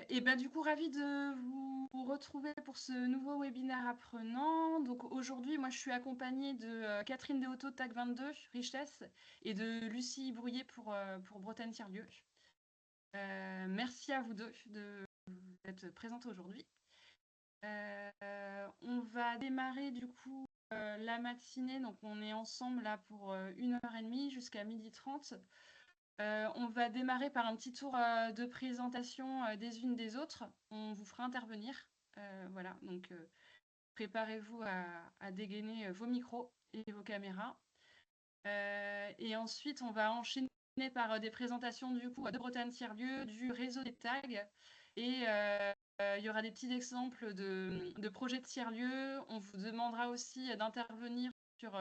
Et ben, du coup, ravie de vous retrouver pour ce nouveau webinaire apprenant. Donc aujourd'hui, moi, je suis accompagnée de Catherine Deauto, TAC 22, Richesse, et de Lucie Brouillet pour Bretagne Tiers-Lieu. Merci à vous deux d'être présentes aujourd'hui. On va démarrer du coup la matinée. Donc on est ensemble là pour 1h30 jusqu'à 12h30. On va démarrer par un petit tour de présentation des unes des autres. On vous fera intervenir. Voilà, donc préparez-vous à dégainer vos micros et vos caméras. Et ensuite, on va enchaîner par des présentations du coup de Bretagne Tiers-Lieu, du réseau des tags. Et il y aura des petits exemples de projets de tiers-lieu. On vous demandera aussi d'intervenir sur,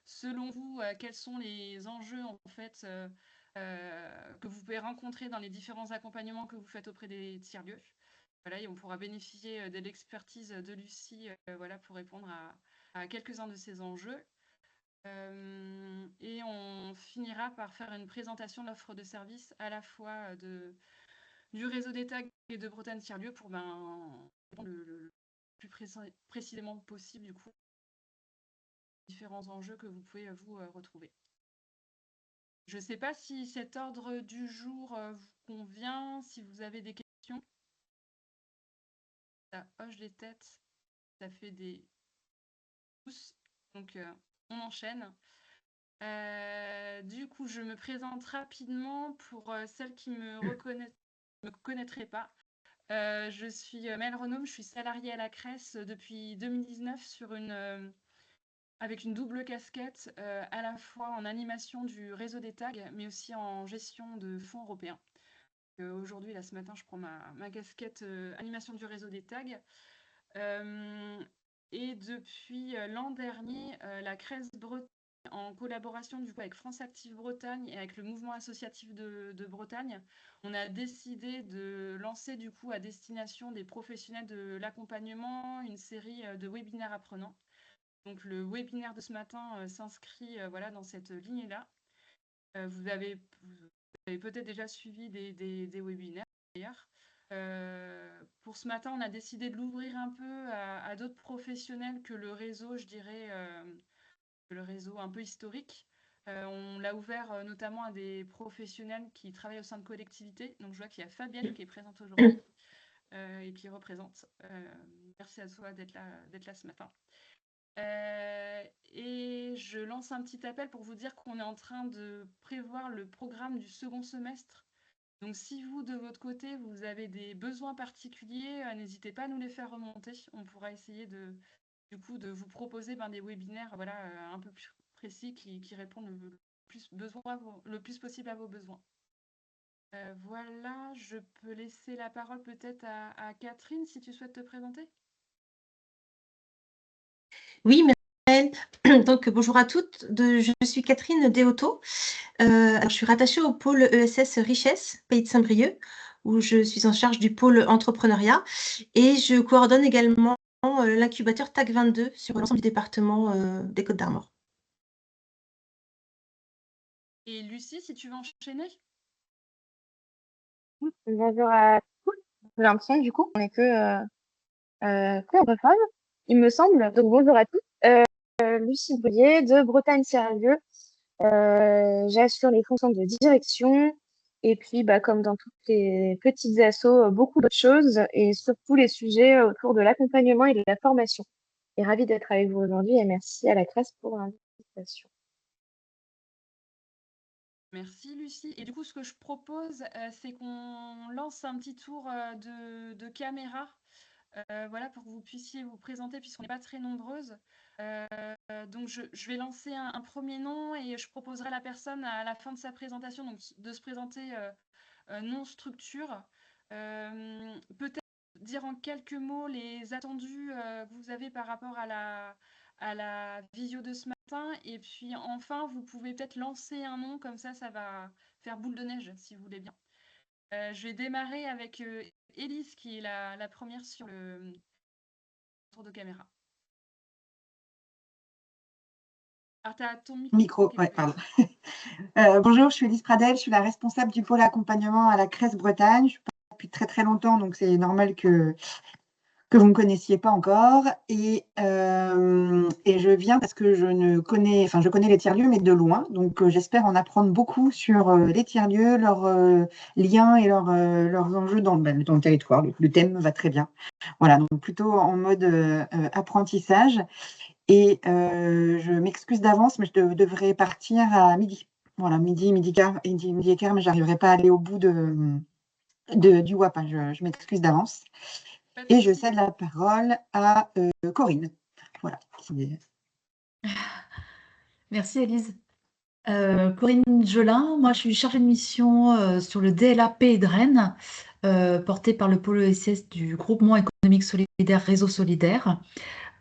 selon vous, quels sont les enjeux en fait que vous pouvez rencontrer dans les différents accompagnements que vous faites auprès des tiers-lieux. Voilà, et on pourra bénéficier de l'expertise de Lucie voilà, pour répondre à quelques-uns de ces enjeux. Et on finira par faire une présentation de l'offre de service à la fois du réseau des tags et de Bretagne Tiers-Lieu pour répondre le plus précisément possible du coup différents enjeux que vous pouvez vous retrouver. Je ne sais pas si cet ordre du jour vous convient, si vous avez des questions. Ça hoche les têtes, ça fait des pouces, donc on enchaîne. Du coup, je me présente rapidement pour celles qui me connaîtraient pas. Je suis Maëlle Renaume, je suis salariée à la CRES depuis 2019 avec une double casquette, à la fois en animation du réseau des tags, mais aussi en gestion de fonds européens. Aujourd'hui, là, ce matin, je prends ma casquette animation du réseau des tags. Et depuis l'an dernier, la CRES Bretagne, en collaboration du coup avec France Active Bretagne et avec le mouvement associatif de Bretagne, on a décidé de lancer du coup à destination des professionnels de l'accompagnement une série de webinaires apprenants. Donc le webinaire de ce matin s'inscrit voilà, dans cette lignée-là. Vous avez peut-être déjà suivi des webinaires d'ailleurs. Pour ce matin, on a décidé de l'ouvrir un peu à d'autres professionnels que le réseau, je dirais, le réseau un peu historique. On l'a ouvert notamment à des professionnels qui travaillent au sein de collectivités. Donc je vois qu'il y a Fabienne qui est présente aujourd'hui et qui représente. Merci à toi d'être là ce matin. Et je lance un petit appel pour vous dire qu'on est en train de prévoir le programme du second semestre. Donc si vous, de votre côté, vous avez des besoins particuliers, n'hésitez pas à nous les faire remonter. On pourra essayer du coup, de vous proposer des webinaires voilà, un peu plus précis qui répondent le plus possible à vos besoins. Voilà, je peux laisser la parole peut-être à Catherine si tu souhaites te présenter. Oui, Maëlle. Donc, bonjour à toutes. Je suis Catherine Deauto. Je suis rattachée au pôle ESS Richesse, Pays de Saint-Brieuc, où je suis en charge du pôle entrepreneuriat. Et je coordonne également l'incubateur TAC 22 sur l'ensemble du département des Côtes-d'Armor. Et Lucie, si tu veux enchaîner. Bonjour à tous. J'ai l'impression du coup on est que anglophone, il me semble. Donc bonjour à tous. Lucie Brouillet de Bretagne Tiers-Lieu. J'assure les fonctions de direction et puis comme dans toutes les petites assos, beaucoup d'autres choses et surtout les sujets autour de l'accompagnement et de la formation. Et ravie d'être avec vous aujourd'hui et merci à la CRES pour l'invitation. Merci Lucie. Et du coup, ce que je propose, c'est qu'on lance un petit tour de caméra, voilà, pour que vous puissiez vous présenter, puisqu'on n'est pas très nombreuses. Donc, je vais lancer un premier nom et je proposerai à la personne à la fin de sa présentation donc, de se présenter non structure. Peut-être dire en quelques mots les attendus que vous avez par rapport à la visio de ce matin. Et puis enfin, vous pouvez peut-être lancer un nom, comme ça va faire boule de neige, si vous voulez bien. Je vais démarrer avec Élise, qui est la première sur le tour de caméra. Alors, tu as ton micro. Ouais, pardon. Bonjour, je suis Élise Pradel, je suis la responsable du pôle accompagnement à la CRES Bretagne. Je suis depuis très très longtemps, donc c'est normal que vous ne connaissiez pas encore. Et je viens parce que je connais les tiers-lieux, mais de loin. Donc, j'espère en apprendre beaucoup sur les tiers-lieux, leurs liens et leurs enjeux dans le territoire. Le thème va très bien. Voilà, donc plutôt en mode apprentissage. Et je m'excuse d'avance, mais je devrais partir à midi. Voilà, midi et quart, mais j'arriverai pas à aller au bout du WAPA. Je m'excuse d'avance. Pas de Et je souci. cède la parole à Corinne. Voilà. Merci Élise. Corinne Gelin, moi je suis chargée de mission sur le DLA Pays de Rennes, porté par le pôle ESS du groupement économique solidaire Réseau Solidaire.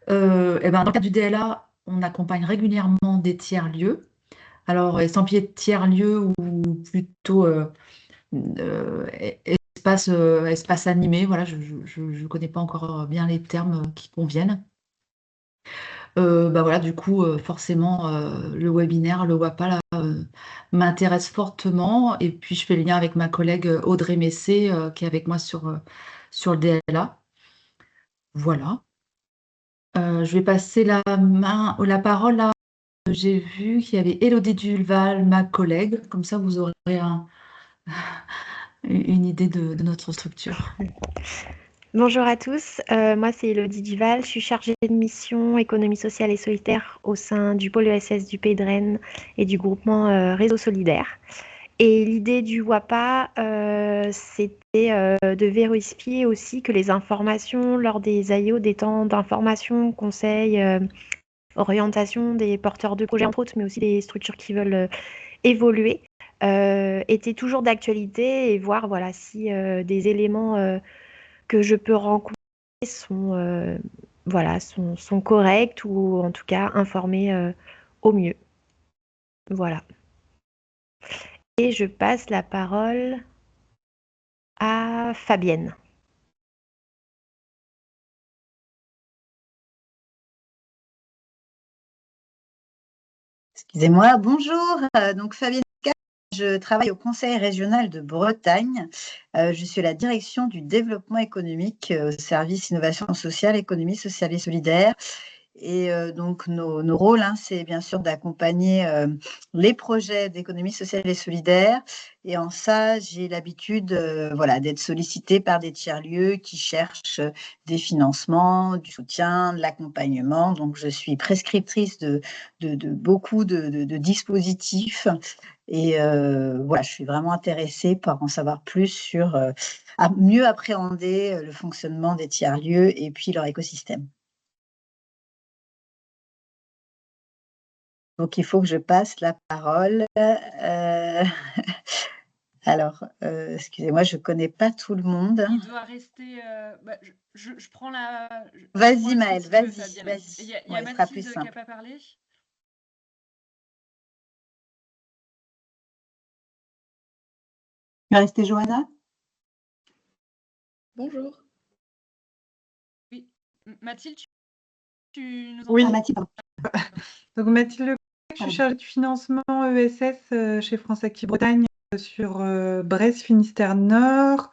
Et ben, dans le cadre du DLA, on accompagne régulièrement des tiers-lieux. Alors, estampillé de tiers-lieux ou plutôt euh, espace animé, voilà, je ne connais pas encore bien les termes qui conviennent. Bah voilà, du coup, forcément, le webinaire, le WAPA, là, m'intéresse fortement. Et puis, je fais le lien avec ma collègue Audrey Messé, qui est avec moi sur le DLA. Voilà. Je vais passer la parole à... J'ai vu qu'il y avait Élodie Duval, ma collègue. Comme ça, vous aurez une idée de notre structure. Bonjour à tous, moi c'est Elodie Duval, je suis chargée de mission économie sociale et solidaire au sein du pôle ESS du Pays de Rennes et du groupement Réseau Solidaire. Et l'idée du WAPA, c'était de vérifier aussi que les informations lors des AIO, des temps d'information, conseils, orientation des porteurs de projets entre autres, mais aussi des structures qui veulent évoluer, étaient toujours d'actualité et voir voilà, si des éléments que je peux rencontrer sont corrects ou en tout cas informés au mieux. Voilà. Et je passe la parole à Fabienne. Excusez-moi, bonjour. Donc Fabienne, je travaille au Conseil régional de Bretagne. Je suis à la direction du développement économique au service innovation sociale, économie sociale et solidaire. Et donc, nos rôles, c'est bien sûr d'accompagner les projets d'économie sociale et solidaire. Et en ça, j'ai l'habitude d'être sollicitée par des tiers-lieux qui cherchent des financements, du soutien, de l'accompagnement. Donc, je suis prescriptrice de beaucoup de dispositifs. Et je suis vraiment intéressée par en savoir plus sur à mieux appréhender le fonctionnement des tiers-lieux et puis leur écosystème. Donc, il faut que je passe la parole. Alors, excusez-moi, je ne connais pas tout le monde. Il doit rester. Je prends la. Vas-y, Maëlle, vas-y. Il y a Ouais, ce sera Mathilde plus qui simple. n'a pas parlé. Il va rester Johanna. Bonjour. Oui. Mathilde, tu nous entends? Oui, Mathilde. Donc Mathilde Leclerc, je suis chargée du financement ESS chez France Active Bretagne sur Brest, Finistère Nord.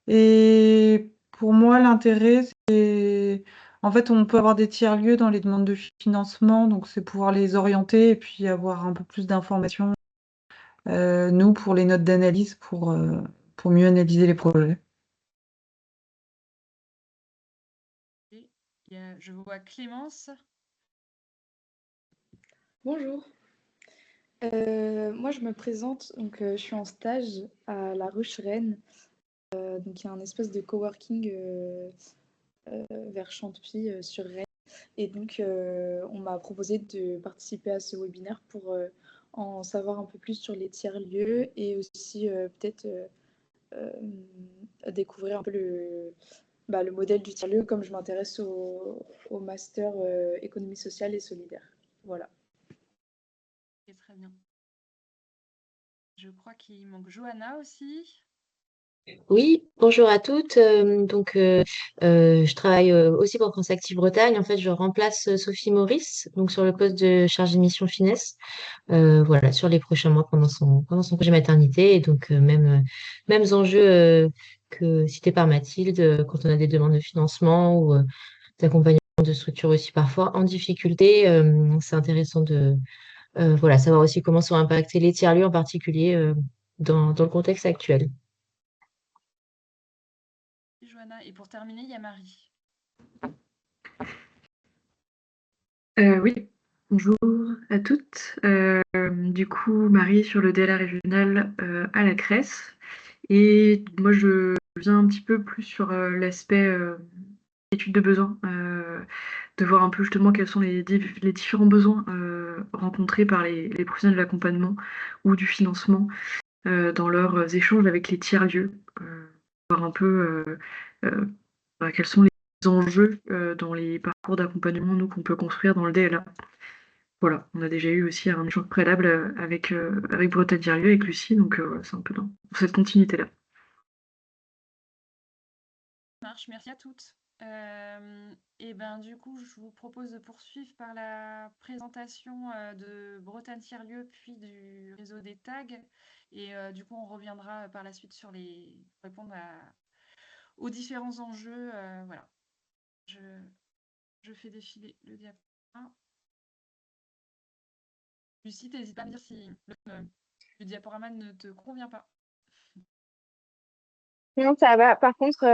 Et pour moi, l'intérêt, c'est en fait, on peut avoir des tiers-lieux dans les demandes de financement, donc c'est pouvoir les orienter et puis avoir un peu plus d'informations, nous, pour les notes d'analyse, pour mieux analyser les projets. Je vois Clémence. Bonjour. Moi, je me présente, donc je suis en stage à La Ruche Rennes. Donc, il y a un espèce de coworking vers Chantepie sur Rennes. Et donc, on m'a proposé de participer à ce webinaire pour en savoir un peu plus sur les tiers-lieux et aussi peut-être découvrir un peu le modèle du tiers-lieu comme je m'intéresse au master économie sociale et solidaire. Voilà. C'est très bien. Je crois qu'il manque Johanna aussi. Oui, bonjour à toutes. Je travaille aussi pour France Active Bretagne. En fait, je remplace Sophie Maurice, donc sur le poste de chargée de mission finesse, sur les prochains mois pendant son congé maternité. Et donc, mêmes enjeux que citées par Mathilde, quand on a des demandes de financement ou d'accompagnement de structures aussi parfois en difficulté. C'est intéressant de voilà, savoir aussi comment sont impactés les tiers-lieux en particulier dans le contexte actuel. Johanna. Et pour terminer, il y a Marie. Oui, bonjour à toutes. Du coup, Marie sur le DLA régional à la CRES. Et moi, je viens un petit peu plus sur l'aspect étude de besoins, de voir un peu justement quels sont les différents besoins rencontrés par les professionnels de l'accompagnement ou du financement dans leurs échanges avec les tiers-lieux. Voir un peu quels sont les enjeux dans les parcours d'accompagnement nous qu'on peut construire dans le DLA. Voilà, on a déjà eu aussi un échange préalable avec Bretagne Tiers-Lieux, avec Lucie, donc c'est un peu dans cette continuité-là. Marche, merci à toutes. Et ben du coup, je vous propose de poursuivre par la présentation de Bretagne Tiers-Lieux, puis du réseau des tags. Et du coup, on reviendra par la suite sur répondre aux différents enjeux. Voilà. Je fais défiler le diaporama. Lucie, n'hésite pas à me dire si le diaporama ne te convient pas. Non, ça va. Par contre,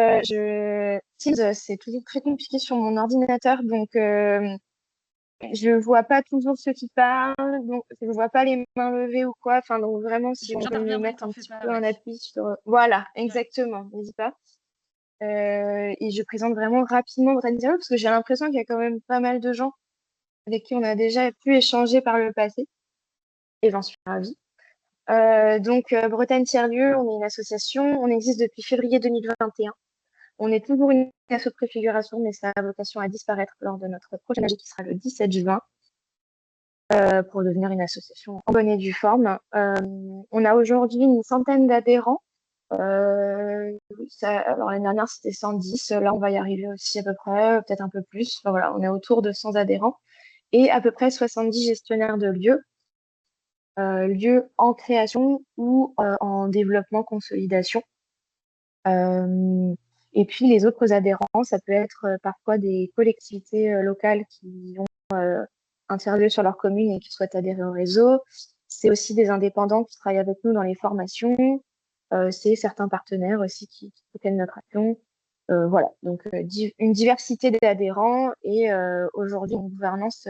Teams, c'est toujours très compliqué sur mon ordinateur, donc je vois pas toujours ceux qui parlent, donc je vois pas les mains levées ou quoi. Enfin, donc vraiment, si on peut me mettre t'en un fais petit pas, peu un ouais. appui sur... Voilà, exactement, n'hésite pas. Et je présente vraiment rapidement Bretagne Tiers-Lieux, parce que j'ai l'impression qu'il y a quand même pas mal de gens avec qui on a déjà pu échanger par le passé, et j'en suis ravie. Donc, Bretagne Tiers-Lieux, on est une association, on existe depuis février 2021. On est toujours une asso de préfiguration, mais ça a vocation à disparaître lors de notre prochaine AG qui sera le 17 juin pour devenir une association en bonne et due forme. On a aujourd'hui une centaine d'adhérents. Alors l'année dernière, c'était 110. Là, on va y arriver aussi à peu près, peut-être un peu plus. Enfin, voilà, on est autour de 100 adhérents et à peu près 70 gestionnaires de lieux, lieux en création ou en développement, consolidation. Et puis les autres adhérents, ça peut être parfois des collectivités locales qui ont un tiers-lieu sur leur commune et qui souhaitent adhérer au réseau. C'est aussi des indépendants qui travaillent avec nous dans les formations. C'est certains partenaires aussi qui soutiennent notre action. Voilà, donc une diversité d'adhérents et aujourd'hui une gouvernance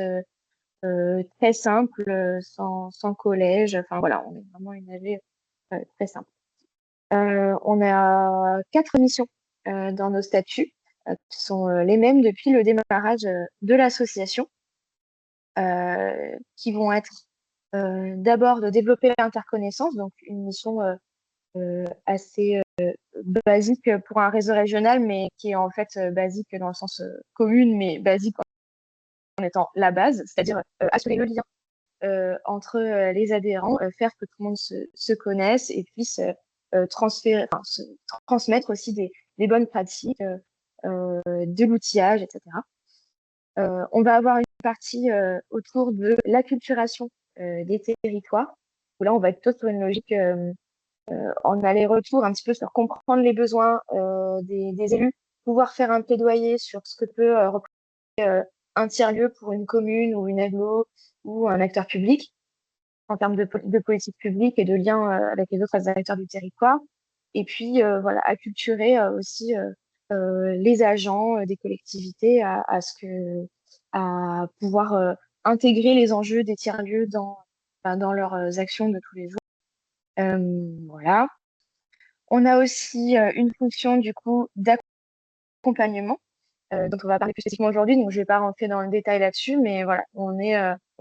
très simple, sans collège. Enfin voilà, on est vraiment une AG très simple. On a 4 missions dans nos statuts qui sont les mêmes depuis le démarrage de l'association, qui vont être d'abord de développer l'interconnaissance, donc une mission assez basique pour un réseau régional, mais qui est en fait basique dans le sens commune, mais basique en étant la base, c'est-à-dire assurer le lien entre les adhérents, faire que tout le monde se connaisse et puisse transmettre aussi des bonnes pratiques, de l'outillage, etc. On va avoir une partie autour de l'acculturation des territoires, où là, on va être plutôt sur une logique en aller-retour, un petit peu sur comprendre les besoins des élus, pouvoir faire un plaidoyer sur ce que peut représenter un tiers-lieu pour une commune ou une agglo ou un acteur public en termes de politique publique et de lien avec les autres acteurs du territoire. Et puis, voilà, acculturer aussi les agents des collectivités à pouvoir intégrer les enjeux des tiers-lieux dans leurs actions de tous les jours. Voilà. On a aussi une fonction, du coup, d'accompagnement dont on va parler plus spécifiquement aujourd'hui, donc je ne vais pas rentrer dans le détail là-dessus, mais voilà, on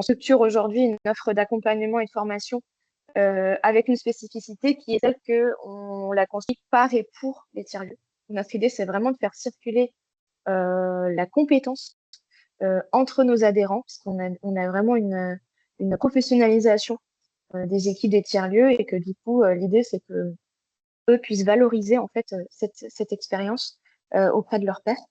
structure aujourd'hui une offre d'accompagnement et de formation avec une spécificité qui est telle qu'on la construit par et pour les tiers-lieux. Notre idée, c'est vraiment de faire circuler la compétence entre nos adhérents, parce qu'on a vraiment une professionnalisation des équipes des tiers-lieux et que du coup, l'idée, c'est que eux puissent valoriser en fait cette expérience auprès de leurs pairs.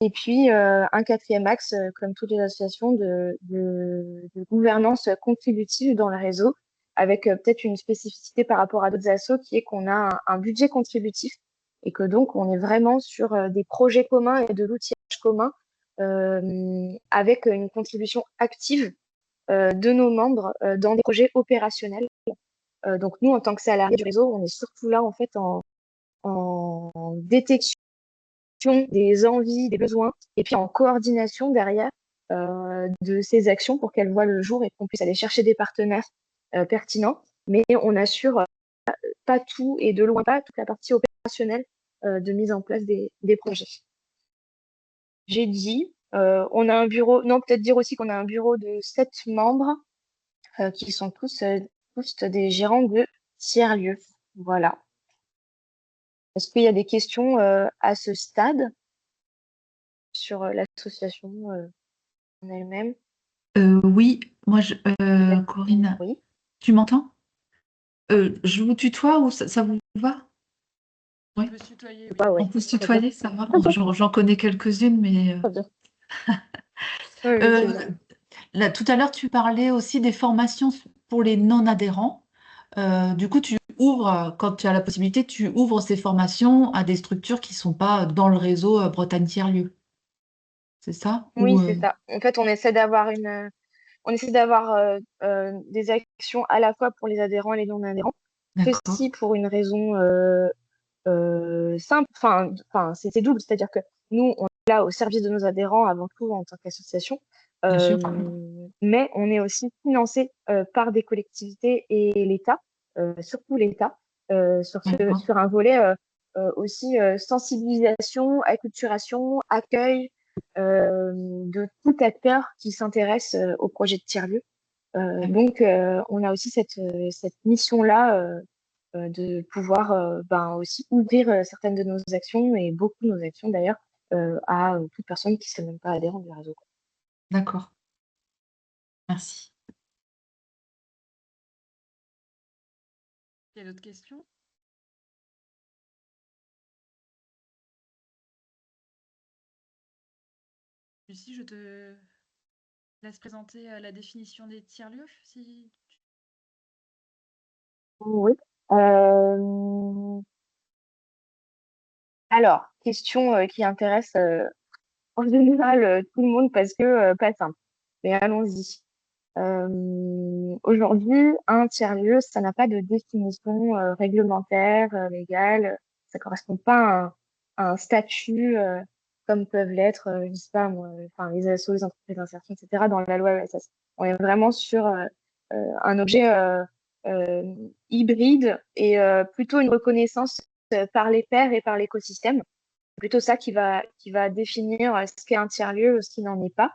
Et puis, un quatrième axe, comme toutes les associations, de gouvernance contributive dans le réseau, avec peut-être une spécificité par rapport à d'autres assos qui est qu'on a un budget contributif et que donc on est vraiment sur des projets communs et de l'outillage commun avec une contribution active de nos membres dans des projets opérationnels. Donc nous, en tant que salariés du réseau, on est surtout là en fait en détection des envies, des besoins, et puis en coordination derrière de ces actions pour qu'elles voient le jour et qu'on puisse aller chercher des partenaires pertinents. Mais on assure pas tout et de loin pas toute la partie opérationnelle de mise en place des projets. J'ai dit, on a un bureau, non, peut-être dire aussi qu'on a un bureau de 7 membres qui sont tous des gérants de tiers-lieux. Voilà. Est-ce qu'il y a des questions à ce stade sur l'association en elle-même? Oui, moi, Corinne, Oui. tu m'entends? Je vous tutoie ou ça vous va? On Oui. peut se tutoyer, oui. Ah ouais, On peut se très bien. tutoyer, ça va? Bon, j'en connais quelques-unes, mais Très bien. Oui, oui, c'est bien. là, tout à l'heure, tu parlais aussi des formations pour les non-adhérents. Du coup, tu ouvres, quand tu as la possibilité, tu ouvres ces formations à des structures qui ne sont pas dans le réseau Bretagne Tiers-Lieux. C'est ça? Oui, Ou, c'est ça. En fait, on essaie d'avoir des actions à la fois pour les adhérents et les non-adhérents. d'accord, Ceci pour une raison simple, enfin, c'est double, c'est-à-dire que nous, on est là au service de nos adhérents avant tout en tant qu'association, bien sûr. mais on est aussi financé par des collectivités et l'État, surtout l'État, D'accord. sur un volet aussi sensibilisation, acculturation, accueil de tout acteur qui s'intéresse au projet de tiers-lieu. Donc, on a aussi cette mission-là de pouvoir aussi ouvrir certaines de nos actions et beaucoup de nos actions d'ailleurs à toute personne qui ne serait même pas adhérente du réseau. D'accord. Merci. Il y a d'autres questions? Lucie, je te laisse présenter la définition des tiers-lieux, si... Oui. Alors, question qui intéresse en général tout le monde parce que pas simple. Mais allons-y. Aujourd'hui, un tiers-lieu, ça n'a pas de définition réglementaire, légale. Ça correspond pas à un statut comme peuvent l'être, je sais pas moi, enfin les assos, les entreprises d'insertion, etc. dans la loi ESS. On est vraiment sur un objet hybride et plutôt une reconnaissance par les pairs et par l'écosystème. C'est plutôt ça qui va définir ce qu'est un tiers-lieu ou ce qui n'en est pas.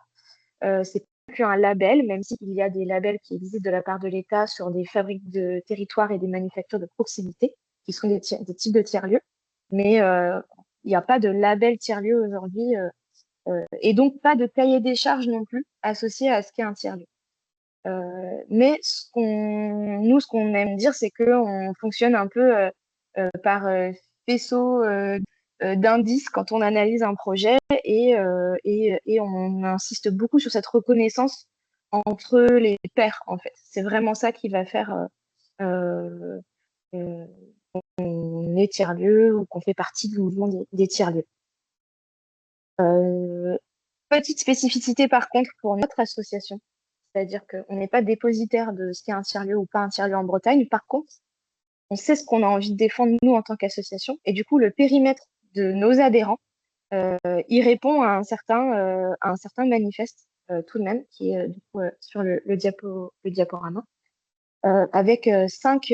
C'est plus un label, même s'il y a des labels qui existent de la part de l'État sur des fabriques de territoire et des manufactures de proximité, qui sont des types de tiers-lieux. Mais il n'y a pas de label tiers-lieu aujourd'hui, et donc pas de cahier des charges non plus associé à ce qu'est un tiers-lieu. Mais ce qu'on aime dire, c'est qu'on fonctionne un peu par faisceau d'indices quand on analyse un projet et on insiste beaucoup sur cette reconnaissance entre les pairs, en fait. C'est vraiment ça qui va faire qu'on est tiers-lieu ou qu'on fait partie du mouvement des tiers-lieux. Petite spécificité par contre pour notre association, c'est-à-dire qu'on n'est pas dépositaire de ce qu'est un tiers-lieu ou pas un tiers-lieu en Bretagne. Par contre, on sait ce qu'on a envie de défendre nous en tant qu'association et du coup le périmètre de nos adhérents il répond à un certain manifeste tout de même qui est du coup sur le diaporama avec cinq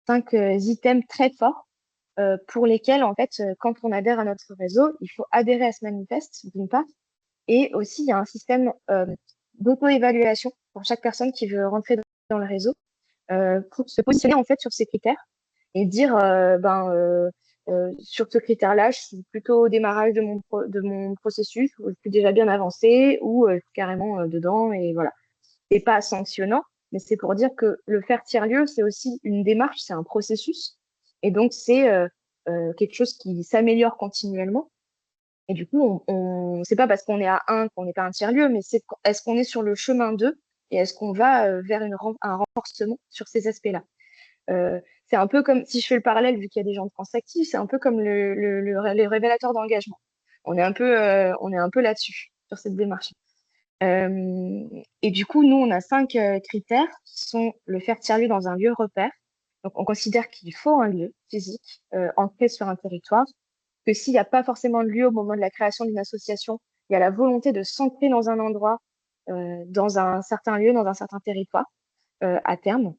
items très forts pour lesquels en fait quand on adhère à notre réseau il faut adhérer à ce manifeste d'une part et aussi il y a un système d'auto-évaluation pour chaque personne qui veut rentrer dans le réseau pour se positionner en fait sur ces critères et dire sur ce critère-là, je suis plutôt au démarrage de mon processus, ou je suis déjà bien avancé, ou je suis carrément dedans, et voilà. C'est pas sanctionnant, mais c'est pour dire que le faire tiers-lieu, c'est aussi une démarche, c'est un processus, et donc c'est quelque chose qui s'améliore continuellement. Et du coup, c'est pas parce qu'on est à 1 qu'on n'est pas un tiers-lieu, mais c'est est-ce qu'on est sur le chemin 2 et est-ce qu'on va vers un renforcement sur ces aspects-là. c'est un peu comme, si je fais le parallèle, vu qu'il y a des gens de France Active, c'est un peu comme les révélateurs d'engagement. On est un peu là-dessus, sur cette démarche. Et du coup, nous, on a 5 critères qui sont le faire tiers-lieu dans un lieu repère. Donc, on considère qu'il faut un lieu physique ancré sur un territoire, que s'il n'y a pas forcément de lieu au moment de la création d'une association, il y a la volonté de s'ancrer dans un endroit, dans un certain lieu, dans un certain territoire, à terme.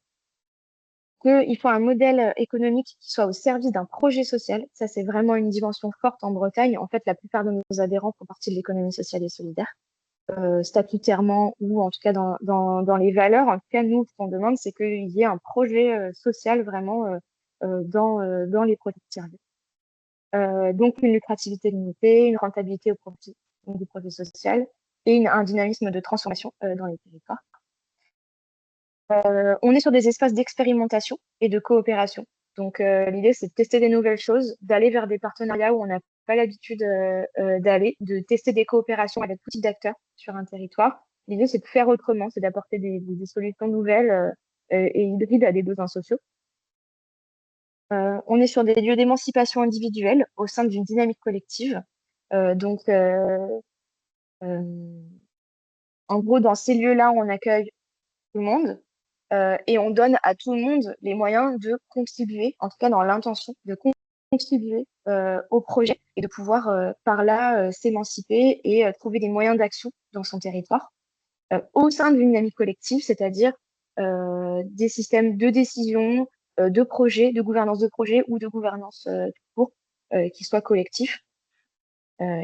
Qu'il faut un modèle économique qui soit au service d'un projet social. Ça, c'est vraiment une dimension forte en Bretagne. En fait, la plupart de nos adhérents font partie de l'économie sociale et solidaire. Statutairement ou en tout cas dans les valeurs. En tout cas, nous, ce qu'on demande, c'est qu'il y ait un projet social vraiment dans les projets de tiers-lieux. Donc, une lucrativité limitée, une rentabilité au profit du projet social et un dynamisme de transformation dans les territoires. On est sur des espaces d'expérimentation et de coopération. Donc, l'idée, c'est de tester des nouvelles choses, d'aller vers des partenariats où on n'a pas l'habitude d'aller, de tester des coopérations avec tout type d'acteurs sur un territoire. L'idée, c'est de faire autrement, c'est d'apporter des solutions nouvelles et hybrides à des besoins sociaux. On est sur des lieux d'émancipation individuelle au sein d'une dynamique collective. Donc, en gros, dans ces lieux-là, on accueille tout le monde. Et on donne à tout le monde les moyens de contribuer, en tout cas dans l'intention, de contribuer au projet et de pouvoir par là s'émanciper et trouver des moyens d'action dans son territoire au sein d'une dynamique collective, c'est-à-dire des systèmes de décision, de projet, de gouvernance de projet ou de gouvernance tout court qui soient collectifs.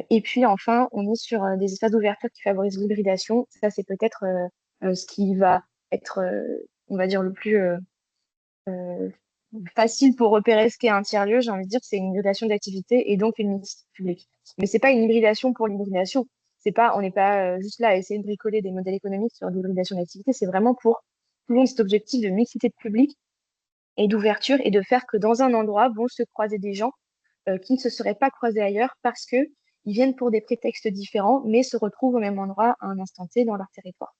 Et puis enfin, on est sur des espaces d'ouverture qui favorisent l'hybridation. Ça, c'est peut-être ce qui va être, on va dire, le plus facile pour repérer ce qu'est un tiers-lieu. J'ai envie de dire que c'est une hybridation d'activité et donc une mixité publique. Mais c'est pas une hybridation pour l'hybridation. On n'est pas juste là à essayer de bricoler des modèles économiques sur l'hybridation d'activité. C'est vraiment pour tout le monde cet objectif de mixité de public et d'ouverture et de faire que dans un endroit vont se croiser des gens qui ne se seraient pas croisés ailleurs parce que ils viennent pour des prétextes différents, mais se retrouvent au même endroit à un instant T dans leur territoire,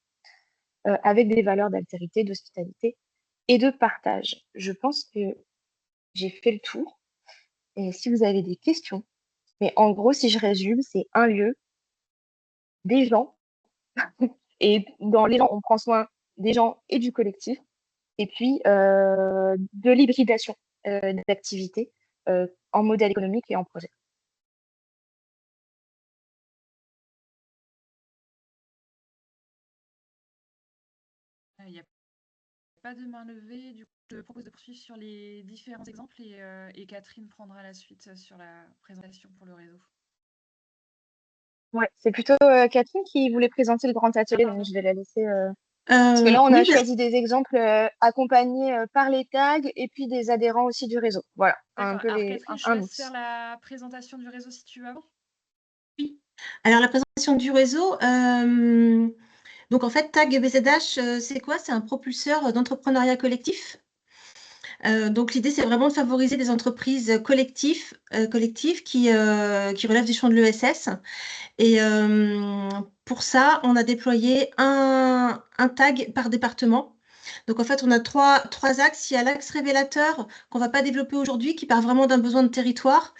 avec des valeurs d'altérité, d'hospitalité et de partage. Je pense que j'ai fait le tour. Et si vous avez des questions, mais en gros, si je résume, c'est un lieu, des gens, et dans les gens, on prend soin des gens et du collectif, et puis de l'hybridation d'activités en modèle économique et en projet. Il n'y a pas de main levée. Du coup, je propose de poursuivre sur les différents exemples et Catherine prendra la suite sur la présentation pour le réseau. Ouais, c'est plutôt Catherine qui voulait présenter le grand atelier, donc je vais la laisser. Parce que là, on oui, a choisi des exemples accompagnés par les tags et puis des adhérents aussi du réseau. Voilà, un D'accord. peu Alors, Catherine, je te un laisse mix. faire la présentation du réseau si tu veux avant. oui. Alors, la présentation du réseau, donc en fait, TAG BZH, c'est quoi? C'est un propulseur d'entrepreneuriat collectif. Donc l'idée, c'est vraiment de favoriser des entreprises collectives qui relèvent du champ de l'ESS. Et pour ça, on a déployé un tag par département. Donc en fait, on a trois axes. Il y a l'axe révélateur qu'on ne va pas développer aujourd'hui, qui part vraiment d'un besoin de territoire.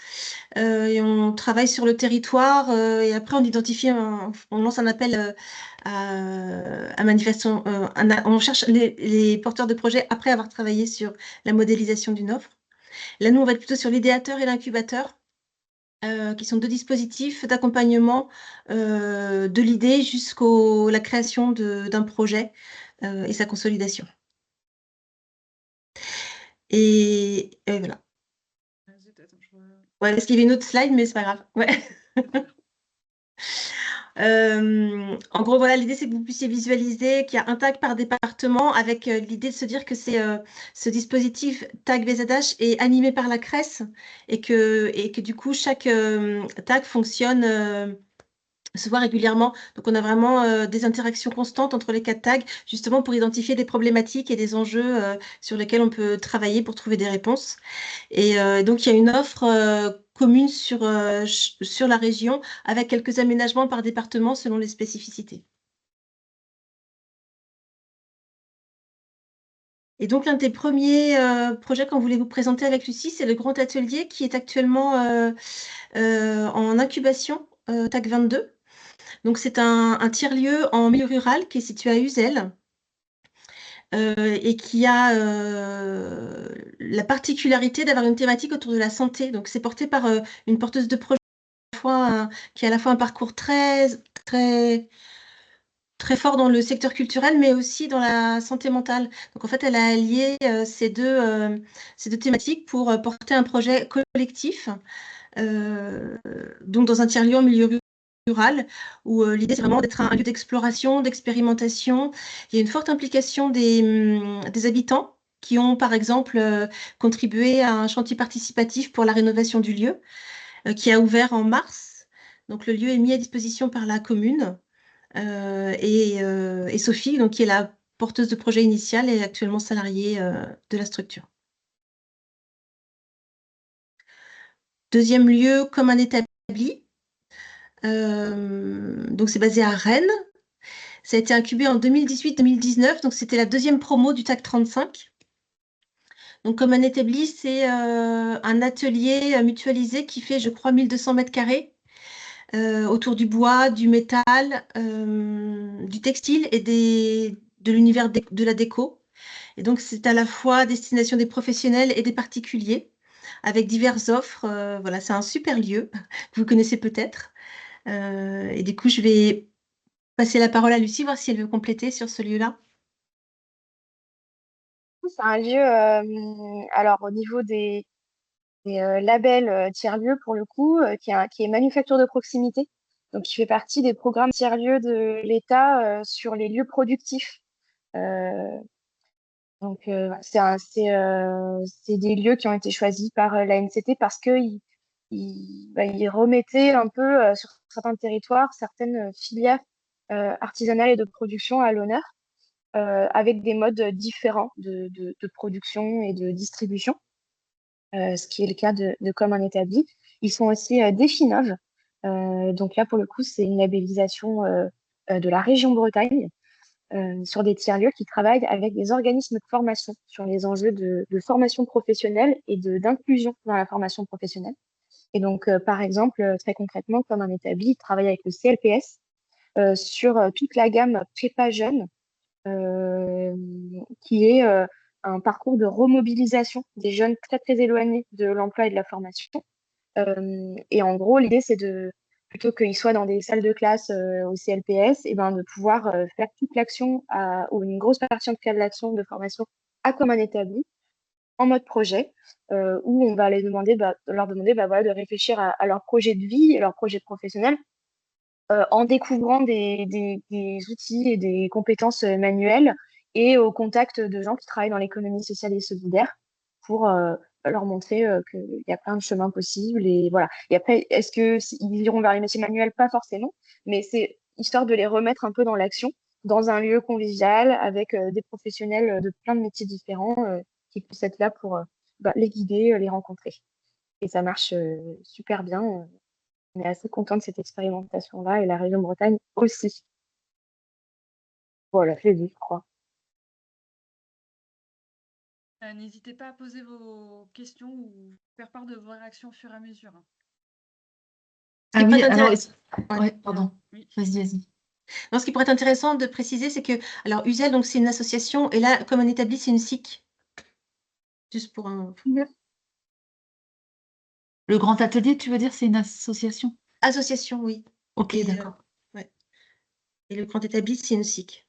Et on travaille sur le territoire et après on identifie, on lance un appel à manifestation. On cherche les porteurs de projets après avoir travaillé sur la modélisation d'une offre. Là, nous, on va être plutôt sur l'idéateur et l'incubateur, qui sont deux dispositifs d'accompagnement de l'idée jusqu'à la création d'un projet et sa consolidation. Et voilà. Ouais, parce qu'il y avait une autre slide, mais c'est pas grave. Ouais. En gros, voilà, l'idée, c'est que vous puissiez visualiser qu'il y a un tag par département avec l'idée de se dire que c'est ce dispositif tag VZH est animé par la CRES et que du coup, chaque tag fonctionne se voit régulièrement. Donc, on a vraiment des interactions constantes entre les 4 tags, justement pour identifier des problématiques et des enjeux sur lesquels on peut travailler pour trouver des réponses. Et donc, il y a une offre commune sur la région avec quelques aménagements par département selon les spécificités. Et donc, l'un des premiers projets qu'on voulait vous présenter avec Lucie, c'est le grand atelier qui est actuellement en incubation TAC 22. Donc, c'est un tiers-lieu en milieu rural qui est situé à Uzès et qui a la particularité d'avoir une thématique autour de la santé. Donc, c'est porté par une porteuse de projet qui a à la fois un parcours très, très, très fort dans le secteur culturel, mais aussi dans la santé mentale. Donc, en fait, elle a allié ces deux thématiques pour porter un projet collectif, donc dans un tiers-lieu en milieu rural, où l'idée, c'est vraiment d'être un lieu d'exploration, d'expérimentation. Il y a une forte implication des habitants qui ont, par exemple, contribué à un chantier participatif pour la rénovation du lieu, qui a ouvert en mars. Donc, le lieu est mis à disposition par la commune. Et Sophie, donc, qui est la porteuse de projet initial, est actuellement salariée de la structure. Deuxième lieu, comme un établi. Donc, c'est basé à Rennes. Ça a été incubé en 2018-2019, donc c'était la deuxième promo du TAC 35. Donc, comme un établi, c'est un atelier mutualisé qui fait, je crois, 1200 mètres carrés autour du bois, du métal, du textile et de l'univers de la déco. Et donc, c'est à la fois à destination des professionnels et des particuliers, avec diverses offres. Voilà, c'est un super lieu que vous connaissez peut-être. Et du coup, je vais passer la parole à Lucie, voir si elle veut compléter sur ce lieu-là. C'est un lieu, alors au niveau des labels tiers-lieux, pour le coup, qui est manufacture de proximité. Donc, qui fait partie des programmes tiers-lieux de l'État sur les lieux productifs. Euh, Donc, c'est des lieux qui ont été choisis par l'ANCT parce qu'ils ils remettaient un peu sur certains territoires certaines filières artisanales et de production à l'honneur, avec des modes différents de production et de distribution, ce qui est le cas de Comme un établi. Ils sont aussi Définov. Donc là, pour le coup, c'est une labellisation de la région Bretagne, sur des tiers-lieux qui travaillent avec des organismes de formation sur les enjeux de formation professionnelle et d'inclusion dans la formation professionnelle. Et donc, par exemple, très concrètement, Comme un établi, il travaille avec le CLPS sur toute la gamme prépa jeune, qui est un parcours de remobilisation des jeunes très, très éloignés de l'emploi et de la formation. Et en gros, l'idée, c'est plutôt qu'ils soient dans des salles de classe au CLPS, et ben, de pouvoir faire toute l'action, ou une grosse partie en tout cas de l'action de formation à Comme un établi, en mode projet, où on va leur demander voilà, de réfléchir à leur projet de vie et leur projet professionnel, en découvrant des outils et des compétences manuelles, et au contact de gens qui travaillent dans l'économie sociale et solidaire, pour leur montrer qu'il y a plein de chemins possibles. Et voilà. Et après, est-ce qu'ils iront vers les métiers manuels? Pas forcément, mais c'est histoire de les remettre un peu dans l'action, dans un lieu convivial, avec des professionnels de plein de métiers différents, qui puissent être là pour les guider, les rencontrer. Et ça marche super bien. On est assez content de cette expérimentation-là, et la région Bretagne aussi. Voilà, je l'ai dit, je crois. N'hésitez pas à poser vos questions ou faire part de vos réactions au fur et à mesure. Ah oui, alors, Ouais. ouais, pardon. Oui. Vas-y. Non, ce qui pourrait être intéressant de préciser, c'est que, alors, Uzès, donc, c'est une association, et là, Comme un établi, c'est une SIC. Juste pour un. Le grand atelier, tu veux dire, c'est une association? Association, oui. Ok, Et, d'accord. ouais. Et le grand établi, c'est une SIC.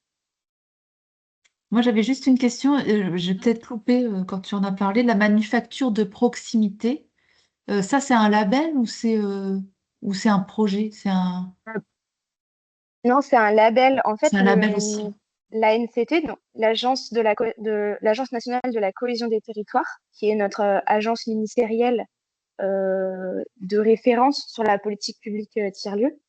Moi, j'avais juste une question, j'ai peut-être loupé quand tu en as parlé, la manufacture de proximité. Ça, c'est un label ou c'est un projet? Non, c'est un label. En fait, C'est un label aussi. l'ANCT, donc l'Agence l'Agence nationale de la cohésion des territoires, qui est notre agence ministérielle de référence sur la politique publique tiers-lieu,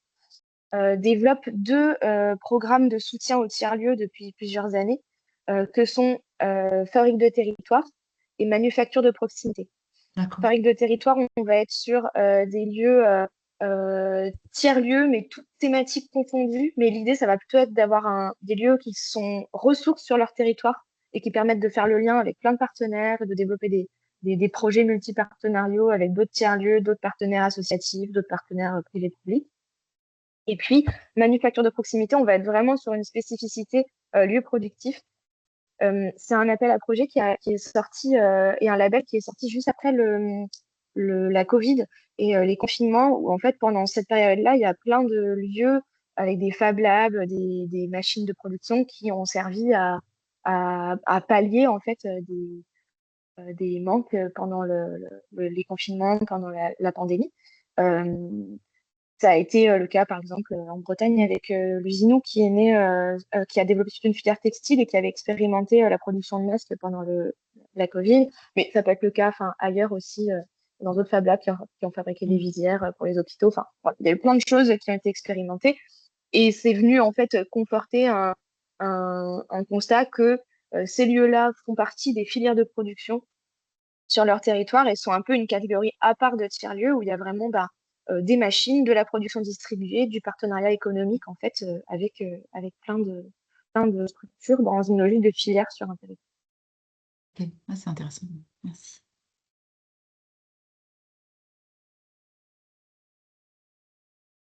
développe deux programmes de soutien au tiers-lieu depuis plusieurs années, que sont Fabrique de territoire et Manufacture de proximité. D'accord. Fabrique de territoire, on va être sur des lieux tiers-lieux, mais toutes thématiques confondues. Mais l'idée, ça va plutôt être d'avoir des lieux qui sont ressources sur leur territoire et qui permettent de faire le lien avec plein de partenaires, de développer des projets multipartenariaux avec d'autres tiers-lieux, d'autres partenaires associatifs, d'autres partenaires privés publics. Et puis, manufacture de proximité, on va être vraiment sur une spécificité lieu productif. C'est un appel à projet qui est sorti et un label qui est sorti juste après la Covid et les confinements, où en fait, pendant cette période-là, il y a plein de lieux avec des Fab Labs, des machines de production qui ont servi à pallier en fait des manques pendant les confinements, pendant la pandémie. Ça a été le cas, par exemple, en Bretagne avec l'Usinou qui est né, qui a développé toute une filière textile et qui avait expérimenté la production de masques pendant la Covid. Mais ça peut être le cas ailleurs aussi, dans d'autres Fab Labs qui ont fabriqué des visières pour les hôpitaux. Enfin, voilà, il y a eu plein de choses qui ont été expérimentées. Et c'est venu en fait conforter un constat que ces lieux-là font partie des filières de production sur leur territoire et sont un peu une catégorie à part de tiers-lieux où il y a vraiment des machines, de la production distribuée, du partenariat économique en fait avec plein de structures dans une logique de filière sur un territoire. Ok, ah, c'est intéressant. Merci.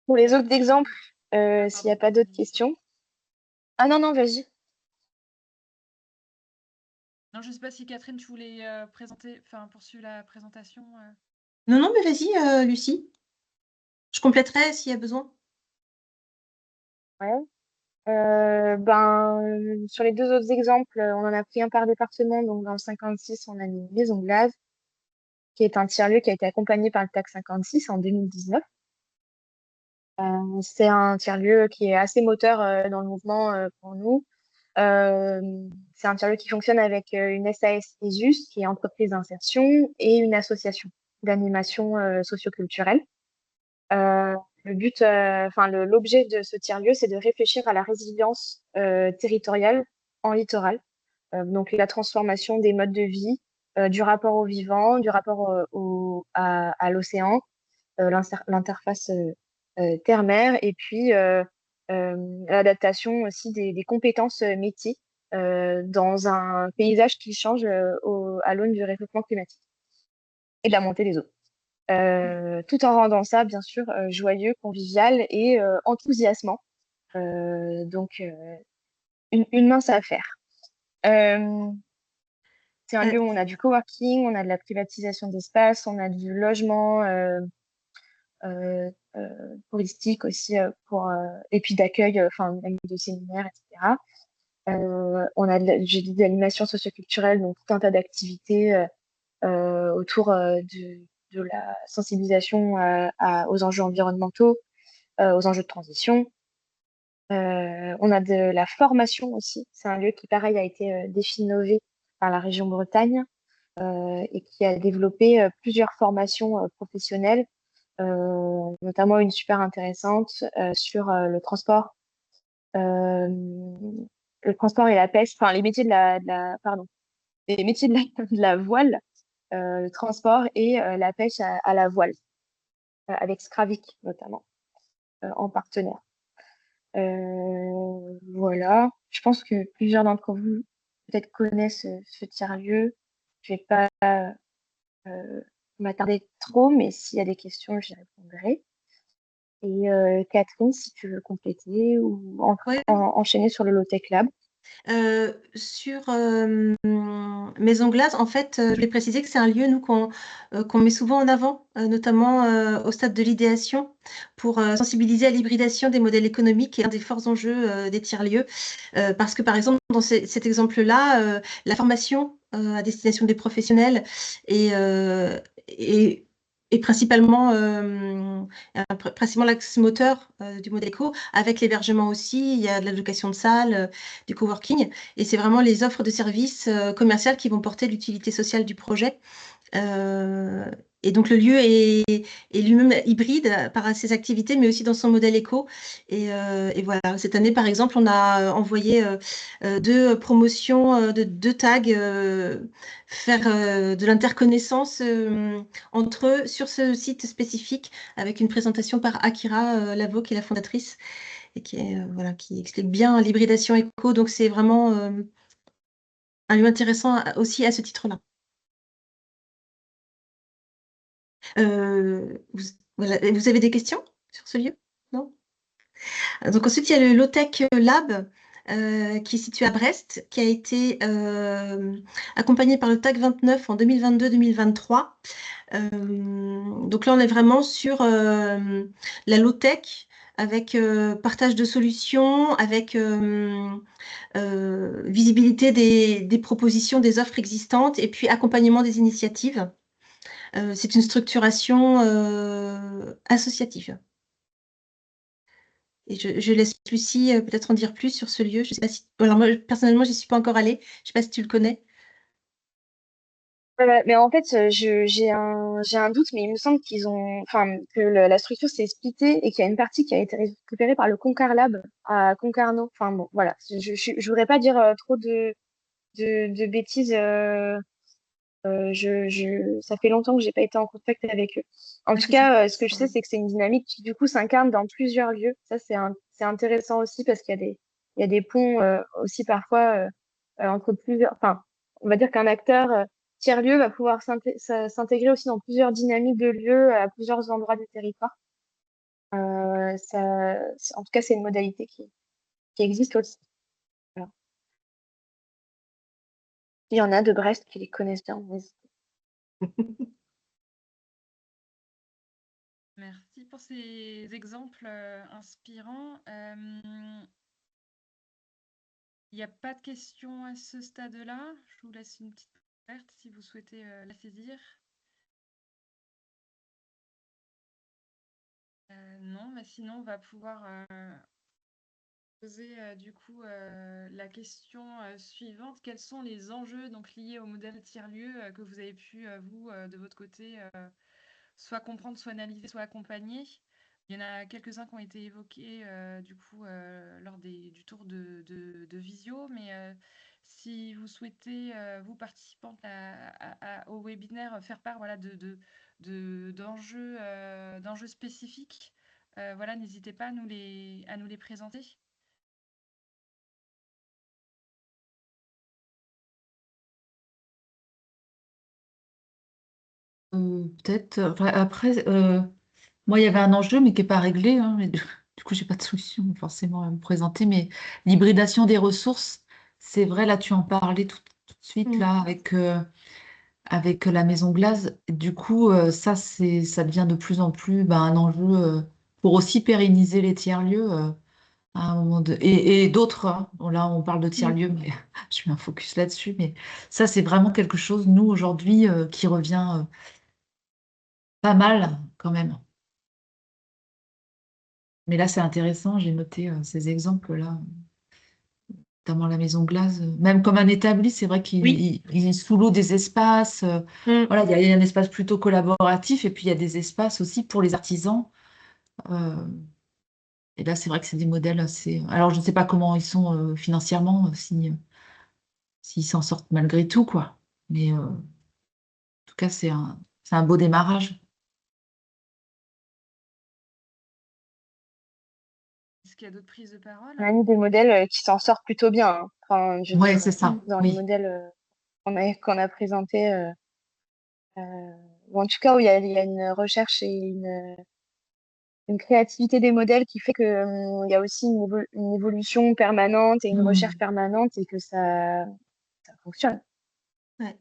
Pour les autres exemples, s'il n'y a pas d'autres questions. Ah non, vas-y. Non, je ne sais pas si Catherine, tu voulais poursuivre la présentation. Non, mais vas-y, Lucie. Je compléterai s'il y a besoin. Ouais. Sur les deux autres exemples, on en a pris un par département. Donc, dans le 56, on a mis Maison Glaze, qui est un tiers-lieu qui a été accompagné par le TAC 56 en 2019. C'est un tiers-lieu qui est assez moteur dans le mouvement pour nous. C'est un tiers-lieu qui fonctionne avec une SAS ESUS, qui est entreprise d'insertion, et une association d'animation socioculturelle. L'objet de ce tiers-lieu, c'est de réfléchir à la résilience territoriale en littoral. Donc la transformation des modes de vie, du rapport au vivant, du rapport à l'océan, l'interface terre-mer, et puis l'adaptation aussi des compétences métiers dans un paysage qui change à l'aune du réchauffement climatique et de la montée des eaux. Tout en rendant ça, bien sûr, joyeux, convivial et enthousiasmant. Donc, une mince affaire. C'est un lieu où on a du coworking, on a de la privatisation d'espace, on a du logement touristique aussi, et puis d'accueil, même de séminaires, etc. On a j'ai dit de l'animation socioculturelle, donc tout un tas d'activités autour de la sensibilisation aux enjeux environnementaux, aux enjeux de transition. On a de la formation aussi. C'est un lieu qui, pareil, a été définové par la région Bretagne et qui a développé plusieurs formations professionnelles, notamment une super intéressante sur le transport et la pêche, enfin les métiers les métiers de la voile, le transport et la pêche à la voile, avec Scravik notamment, en partenaire. Voilà, je pense que plusieurs d'entre vous peut-être connaissent ce tiers-lieu. Je vais pas m'attarder trop, mais s'il y a des questions, j'y répondrai. Et Catherine, si tu veux compléter ou enchaîner sur le Low-Tech Lab. Sur Maison Glace, en fait, je voulais préciser que c'est un lieu, nous, qu'on met souvent en avant, notamment au stade de l'idéation, pour sensibiliser à l'hybridation des modèles économiques et un des forts enjeux des tiers-lieux. Parce que, par exemple, dans cet exemple-là, la formation à destination des professionnels est principalement l'axe moteur du modèle éco. Avec l'hébergement aussi, il y a de la location de salles, du coworking, et c'est vraiment les offres de services commerciales qui vont porter l'utilité sociale du projet. Et donc le lieu est lui-même hybride par ses activités, mais aussi dans son modèle éco. Et voilà, cette année, par exemple, on a envoyé 2 promotions de 2 tags, faire de l'interconnaissance entre eux sur ce site spécifique, avec une présentation par Akira Lavo, qui est la fondatrice, et qui explique bien l'hybridation éco. Donc c'est vraiment un lieu intéressant aussi à ce titre-là. Voilà. Vous avez des questions sur ce lieu? Non? Donc ensuite, il y a le Low-Tech Lab qui est situé à Brest, qui a été accompagné par le TAC 29 en 2022-2023. Donc là, on est vraiment sur la low-tech avec partage de solutions, avec visibilité des propositions, des offres existantes et puis accompagnement des initiatives. C'est une structuration associative. Et je laisse Lucie peut-être en dire plus sur ce lieu. Je sais pas si... Alors moi, personnellement, je n'y suis pas encore allée. Je ne sais pas si tu le connais. Mais en fait, j'ai un doute, mais il me semble enfin, que la structure s'est splittée et qu'il y a une partie qui a été récupérée par le Concar Lab à Concarneau. Enfin bon, voilà. Je voudrais pas dire trop de bêtises. Ça fait longtemps que j'ai pas été en contact avec eux. En Ouais, tout c'est ça. cas, ce que je sais, c'est que c'est une dynamique qui, du coup, s'incarne dans plusieurs lieux. Ça, c'est intéressant aussi parce il y a des ponts aussi parfois entre plusieurs. Enfin, on va dire qu'un acteur tiers-lieu va pouvoir s'intégrer aussi dans plusieurs dynamiques de lieux à plusieurs endroits du territoire. En tout cas, c'est une modalité qui existe aussi. Voilà. Il y en a de Brest qui les connaissent bien. Merci pour ces exemples inspirants. Il n'y a pas de questions à ce stade-là. Je vous laisse une petite ouverte si vous souhaitez la saisir. Non, mais sinon, on va pouvoir poser du coup la question suivante. Quels sont les enjeux donc, liés au modèle tiers-lieu que vous avez pu, vous, de votre côté, soit comprendre, soit analyser, soit accompagner? Il y en a quelques-uns qui ont été évoqués du coup lors du tour de visio, mais si vous souhaitez, vous participants au webinaire, faire part voilà, d'enjeux spécifiques, voilà, n'hésitez pas à nous les présenter. Peut-être. Enfin, après, moi, il y avait un enjeu, mais qui n'est pas réglé, hein, mais du coup, j'ai pas de solution forcément à me présenter. Mais l'hybridation des ressources, c'est vrai, là, tu en parlais tout de suite, là, avec la Maison Glace. Du coup, ça devient de plus en plus un enjeu pour aussi pérenniser les tiers-lieux à un moment et d'autres, hein. Bon, là, on parle de tiers-lieux, mais je mets un focus là-dessus. Mais ça, c'est vraiment quelque chose, nous, aujourd'hui, qui revient pas mal quand même. Mais là, c'est intéressant, j'ai noté ces exemples-là, notamment la Maison Glace. Même comme un établi, c'est vrai qu'il Oui. il sous-loue des espaces. Mm. Voilà, il y a un espace plutôt collaboratif et puis il y a des espaces aussi pour les artisans. Euh, et là, c'est vrai que c'est des modèles assez. Alors, je ne sais pas comment ils sont financièrement, s'ils s'en sortent malgré tout, quoi. Mais en tout cas, c'est un beau démarrage. Est-ce qu'il y a d'autres prises de parole? On a mis des modèles qui s'en sortent plutôt bien, hein. Enfin, je veux Ouais, dire, c'est ça. dans les Oui. modèles qu'on a présentés. Ou en tout cas, où il y a une recherche et une créativité des modèles qui fait que il y a aussi une évolution permanente et une recherche Hmm. permanente et que ça fonctionne. Ouais.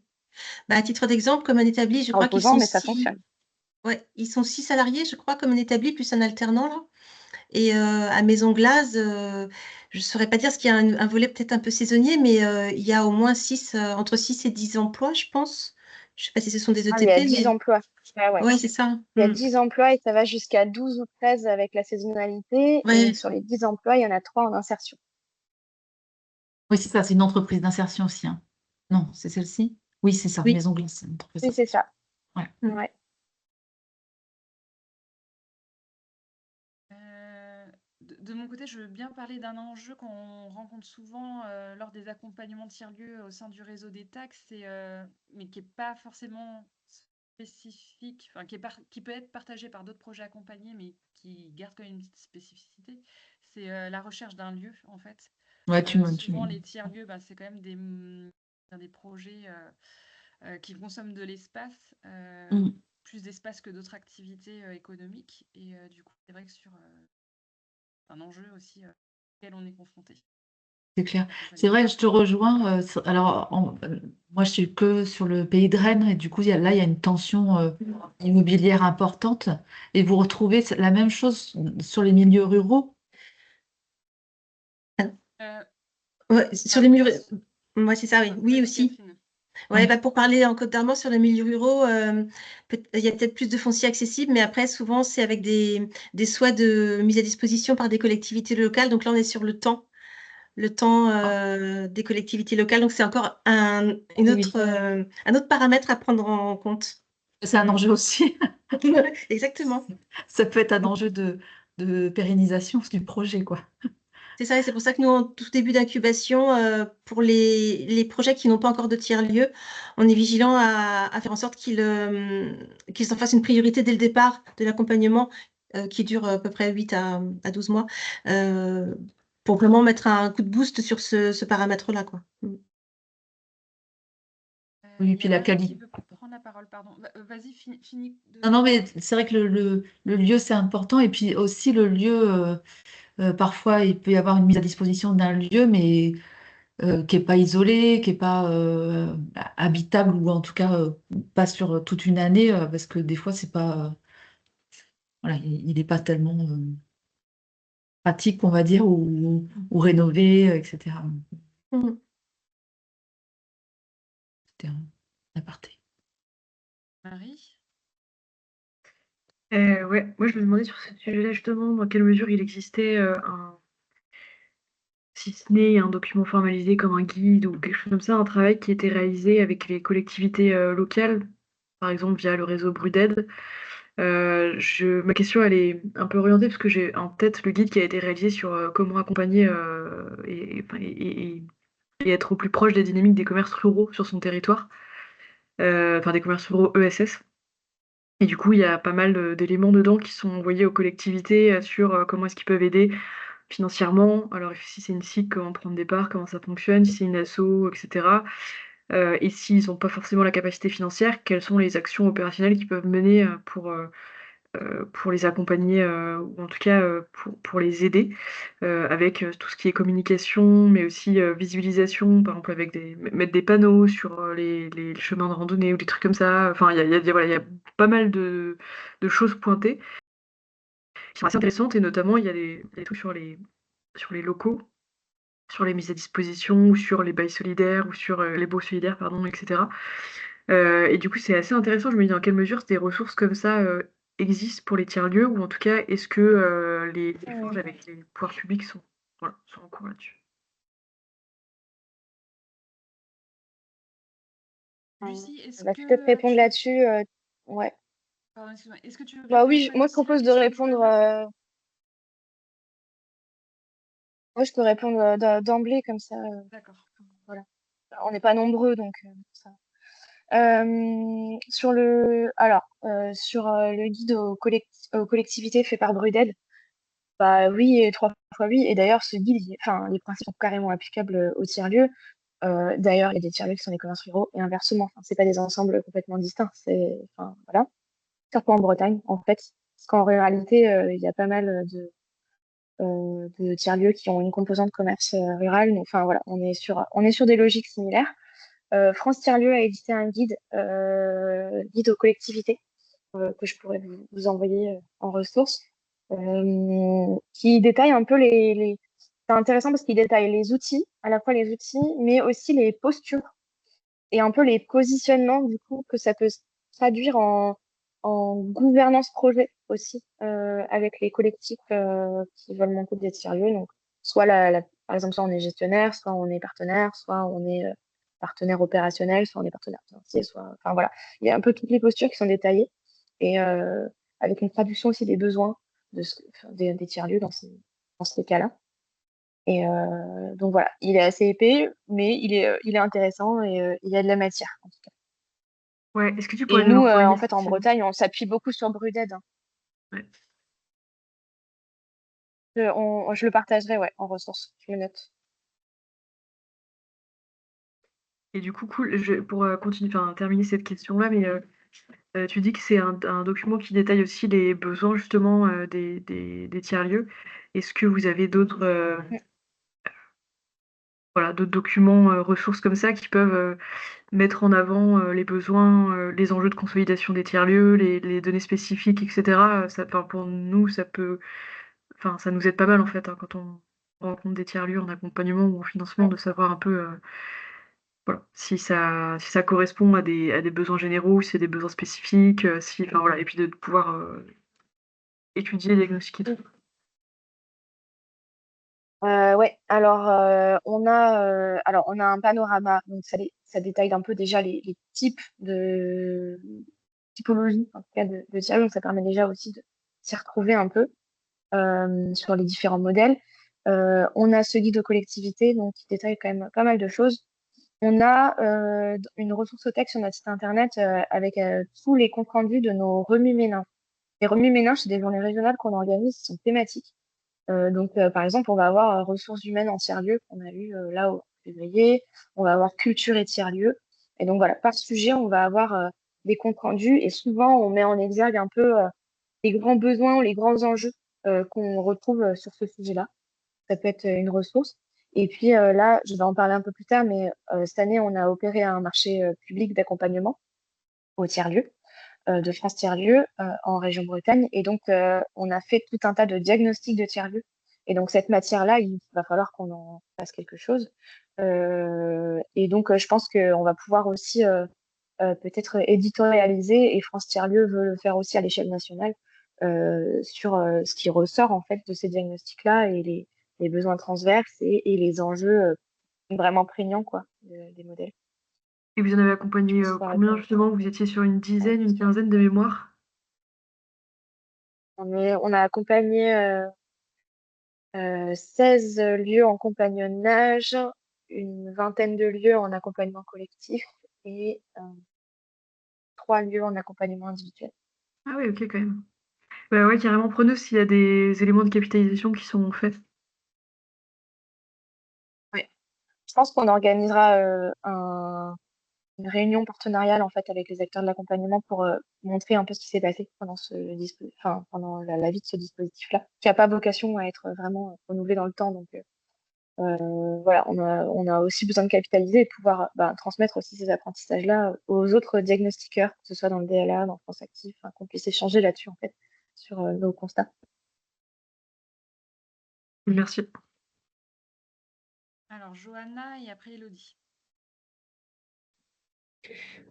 Bah, à titre d'exemple, comme un établi, je crois qu'ils Reposant, sont mais ça fonctionne. ouais, ils sont 6 salariés, je crois, comme un établi, plus un alternant, là. Et à Maison Glace, je ne saurais pas dire ce qu'il y a un volet peut-être un peu saisonnier, mais il y a au moins entre 6 et 10 emplois, je pense. Je ne sais pas si ce sont des Ah, il y a ETP, 10 mais emplois. Ah ouais. ouais, c'est ça. Il y a Mm. 10 emplois et ça va jusqu'à 12 ou 13 avec la saisonnalité. Et Ouais, sur les 10 emplois, il y en a 3 en insertion. Oui, c'est ça, c'est une entreprise d'insertion aussi, hein. Non, c'est celle-ci? Oui, c'est ça, oui. Maison Glisse, c'est une entreprise Oui, c'est d'insertion. ça. Ouais. Mm. Ouais. De mon côté, je veux bien parler d'un enjeu qu'on rencontre souvent lors des accompagnements tiers-lieux au sein du réseau des taxes, mais qui n'est pas forcément spécifique, enfin, qui peut être partagé par d'autres projets accompagnés, mais qui garde quand même une petite spécificité. C'est la recherche d'un lieu, en fait. Ouais, Souvent, les tiers-lieux, bah, c'est quand même des projets qui consomment de l'espace, Mm. plus d'espace que d'autres activités économiques. Et du coup, c'est vrai que sur un enjeu aussi auquel on est confronté. C'est clair. C'est vrai, je te rejoins. Alors, moi, je suis que sur le pays de Rennes et du coup, là, il y a une tension immobilière importante. Et vous retrouvez la même chose sur les milieux ruraux? Euh, Ouais, sur les pardon, milieux. Ouais, c'est ça, oui. Oui, vas-y, aussi. Catherine. Ouais, Oui. bah, pour parler en Côte d'Armor sur les milieux ruraux, il y a peut-être plus de foncier accessible, mais après, souvent, c'est avec des souhaits de mise à disposition par des collectivités locales. Donc là, on est sur le temps des collectivités locales. Donc c'est encore Oui, un autre paramètre à prendre en compte. c'est un enjeu aussi. Exactement. Ça peut être un enjeu de pérennisation du projet, quoi. C'est ça, et c'est pour ça que nous, en tout début d'incubation, pour les projets qui n'ont pas encore de tiers-lieu, on est vigilant à faire en sorte qu'ils en fassent une priorité dès le départ de l'accompagnement, qui dure à peu près 8 à 12 mois, euh, pour vraiment mettre un coup de boost sur ce paramètre-là, quoi. Oui, Il y puis a la Marie qui qualité. veut prendre la parole, pardon. Vas-y, finis Non, non, de... mais c'est vrai que le lieu, c'est important. Et puis aussi, le lieu, parfois, il peut y avoir une mise à disposition d'un lieu, mais qui n'est pas isolé, qui n'est pas habitable, ou en tout cas pas sur toute une année, parce que des fois, c'est pas, voilà, il n'est pas tellement pratique, on va dire, ou rénové, etc. Mhm. C'était un aparté. Marie? Ouais, moi je me demandais sur ce sujet-là justement dans quelle mesure il existait si ce n'est un document formalisé comme un guide ou quelque chose comme ça, un travail qui était réalisé avec les collectivités locales, par exemple via le réseau Bruded. Ma question elle est un peu orientée parce que j'ai en tête le guide qui a été réalisé sur comment accompagner et être au plus proche des dynamiques des commerces ruraux sur son territoire, enfin des commerces ruraux ESS. Et du coup, il y a pas mal d'éléments dedans qui sont envoyés aux collectivités sur comment est-ce qu'ils peuvent aider financièrement. Alors, si c'est une SIC, comment prendre des parts, comment ça fonctionne, si c'est une asso, etc. Et s'ils n'ont pas forcément la capacité financière, quelles sont les actions opérationnelles qu'ils peuvent mener pour les accompagner, ou en tout cas pour les aider, avec tout ce qui est communication, mais aussi visualisation, par exemple avec mettre des panneaux sur les chemins de randonnée ou des trucs comme ça. Enfin, voilà, il y a pas mal de choses pointées qui sont assez intéressantes, et notamment il y a des trucs sur les locaux, sur les mises à disposition, ou sur les bails solidaires, ou sur les baux solidaires, pardon, etc. Et du coup, c'est assez intéressant. Je me dis dans quelle mesure des ressources comme ça existent pour les tiers-lieux, ou en tout cas, est-ce que les échanges avec les pouvoirs publics sont en cours là-dessus. Lucie, est-ce Bah, je peux te que répondre là-dessus. Ouais. Pardon, excuse-moi. Est-ce que tu veux bien Bah qu'on oui, soit moi je ici propose de sur le répondre. panneau? Moi je peux répondre d'emblée comme ça. D'accord. Voilà. On n'est pas nombreux donc ça. Sur le guide aux collectivités fait par Brudel, bah oui, et 3 fois oui. Et d'ailleurs, ce guide, enfin, les principes sont carrément applicables aux tiers-lieux. D'ailleurs, il y a des tiers-lieux qui sont des commerces ruraux et inversement. Enfin, c'est pas des ensembles complètement distincts. Enfin, voilà. Surtout en Bretagne, en fait. Parce qu'en réalité, il y a pas mal de tiers-lieux qui ont une composante commerce rural. Donc, enfin, voilà, on est sur des logiques similaires. France Tiers-Lieux a édité un guide aux collectivités, que je pourrais vous envoyer en ressources, qui détaille un peu C'est intéressant parce qu'il détaille les outils, à la fois les outils, mais aussi les postures et un peu les positionnements, du coup, que ça peut se traduire en gouvernance projet aussi, avec les collectifs qui veulent monter des tiers-lieux. Donc, soit par exemple, soit on est gestionnaire, soit on est partenaire, soit on est partenaire opérationnel, soit on est partenaire financier, enfin voilà. Il y a un peu toutes les postures qui sont détaillées et avec une traduction aussi des besoins des tiers-lieux dans ces cas-là. Et donc voilà, il est assez épais, mais il est intéressant et il y a de la matière en tout cas. Ouais, est-ce que tu Et pourrais nous nous, l'envoyer en fait, en effectivement? Bretagne, on s'appuie beaucoup sur Bruded, hein. Ouais. Je le partagerai, ouais, en ressources. Je le note. Et du coup, cool, pour continuer, enfin, terminer cette question-là, mais tu dis que c'est un document qui détaille aussi les besoins justement des tiers-lieux. Est-ce que vous avez d'autres voilà, d'autres documents, ressources comme ça qui peuvent mettre en avant les besoins, les enjeux de consolidation des tiers-lieux, les données spécifiques, etc. Enfin, pour nous, enfin, ça nous aide pas mal en fait, hein, quand on rencontre des tiers-lieux en accompagnement ou en financement, de savoir un peu voilà, si ça correspond à des besoins généraux, si c'est des besoins spécifiques, enfin, voilà, et puis de pouvoir étudier, diagnostiquer tout. Ouais, alors on a un panorama, donc ça détaille un peu déjà les types de typologies, en tout cas de tiers, donc ça permet déjà aussi de s'y retrouver un peu sur les différents modèles. On a ce guide aux collectivités, donc qui détaille quand même pas mal de choses. On a une ressource au texte sur notre site internet avec tous les comptes rendus de nos remue-méninges. Les remue-méninges, c'est des journées régionales qu'on organise, qui sont thématiques. Par exemple, on va avoir ressources humaines en tiers-lieu qu'on a eu là au février. On va avoir culture et tiers-lieu. Et donc voilà, par sujet, on va avoir des comptes rendus et souvent on met en exergue un peu les grands besoins, les grands enjeux qu'on retrouve sur ce sujet-là. Ça peut être une ressource. Et puis là, je vais en parler un peu plus tard, mais cette année, on a opéré un marché public d'accompagnement au tiers-lieu de France Tiers-Lieu en région Bretagne. Et donc, on a fait tout un tas de diagnostics de tiers-lieu. Et donc, cette matière-là, il va falloir qu'on en fasse quelque chose. Et donc, je pense qu'on va pouvoir aussi peut-être éditorialiser, et France Tiers-Lieu veut le faire aussi à l'échelle nationale, sur ce qui ressort en fait de ces diagnostics-là et les besoins transverses et les enjeux vraiment prégnants quoi, des modèles. Et vous en avez accompagné combien justement? Vous étiez sur une dizaine, une quinzaine de mémoires? On a accompagné 16 lieux en compagnonnage, une vingtaine de lieux en accompagnement collectif et 3 lieux en accompagnement individuel. Ah oui, ok, quand même. Bah ouais, carrément, preneuse s'il y a des éléments de capitalisation qui sont faits. Ouais. Je pense qu'on organisera une réunion partenariale en fait avec les acteurs de l'accompagnement pour montrer un peu ce qui s'est passé pendant pendant la vie de ce dispositif-là, qui n'a pas vocation à être vraiment renouvelé dans le temps. Donc voilà, on a aussi besoin de capitaliser et de pouvoir transmettre aussi ces apprentissages-là aux autres diagnostiqueurs, que ce soit dans le DLA, dans France Active, qu'on puisse échanger là-dessus en fait, sur nos constats. Merci. Alors, Johanna et après Elodie.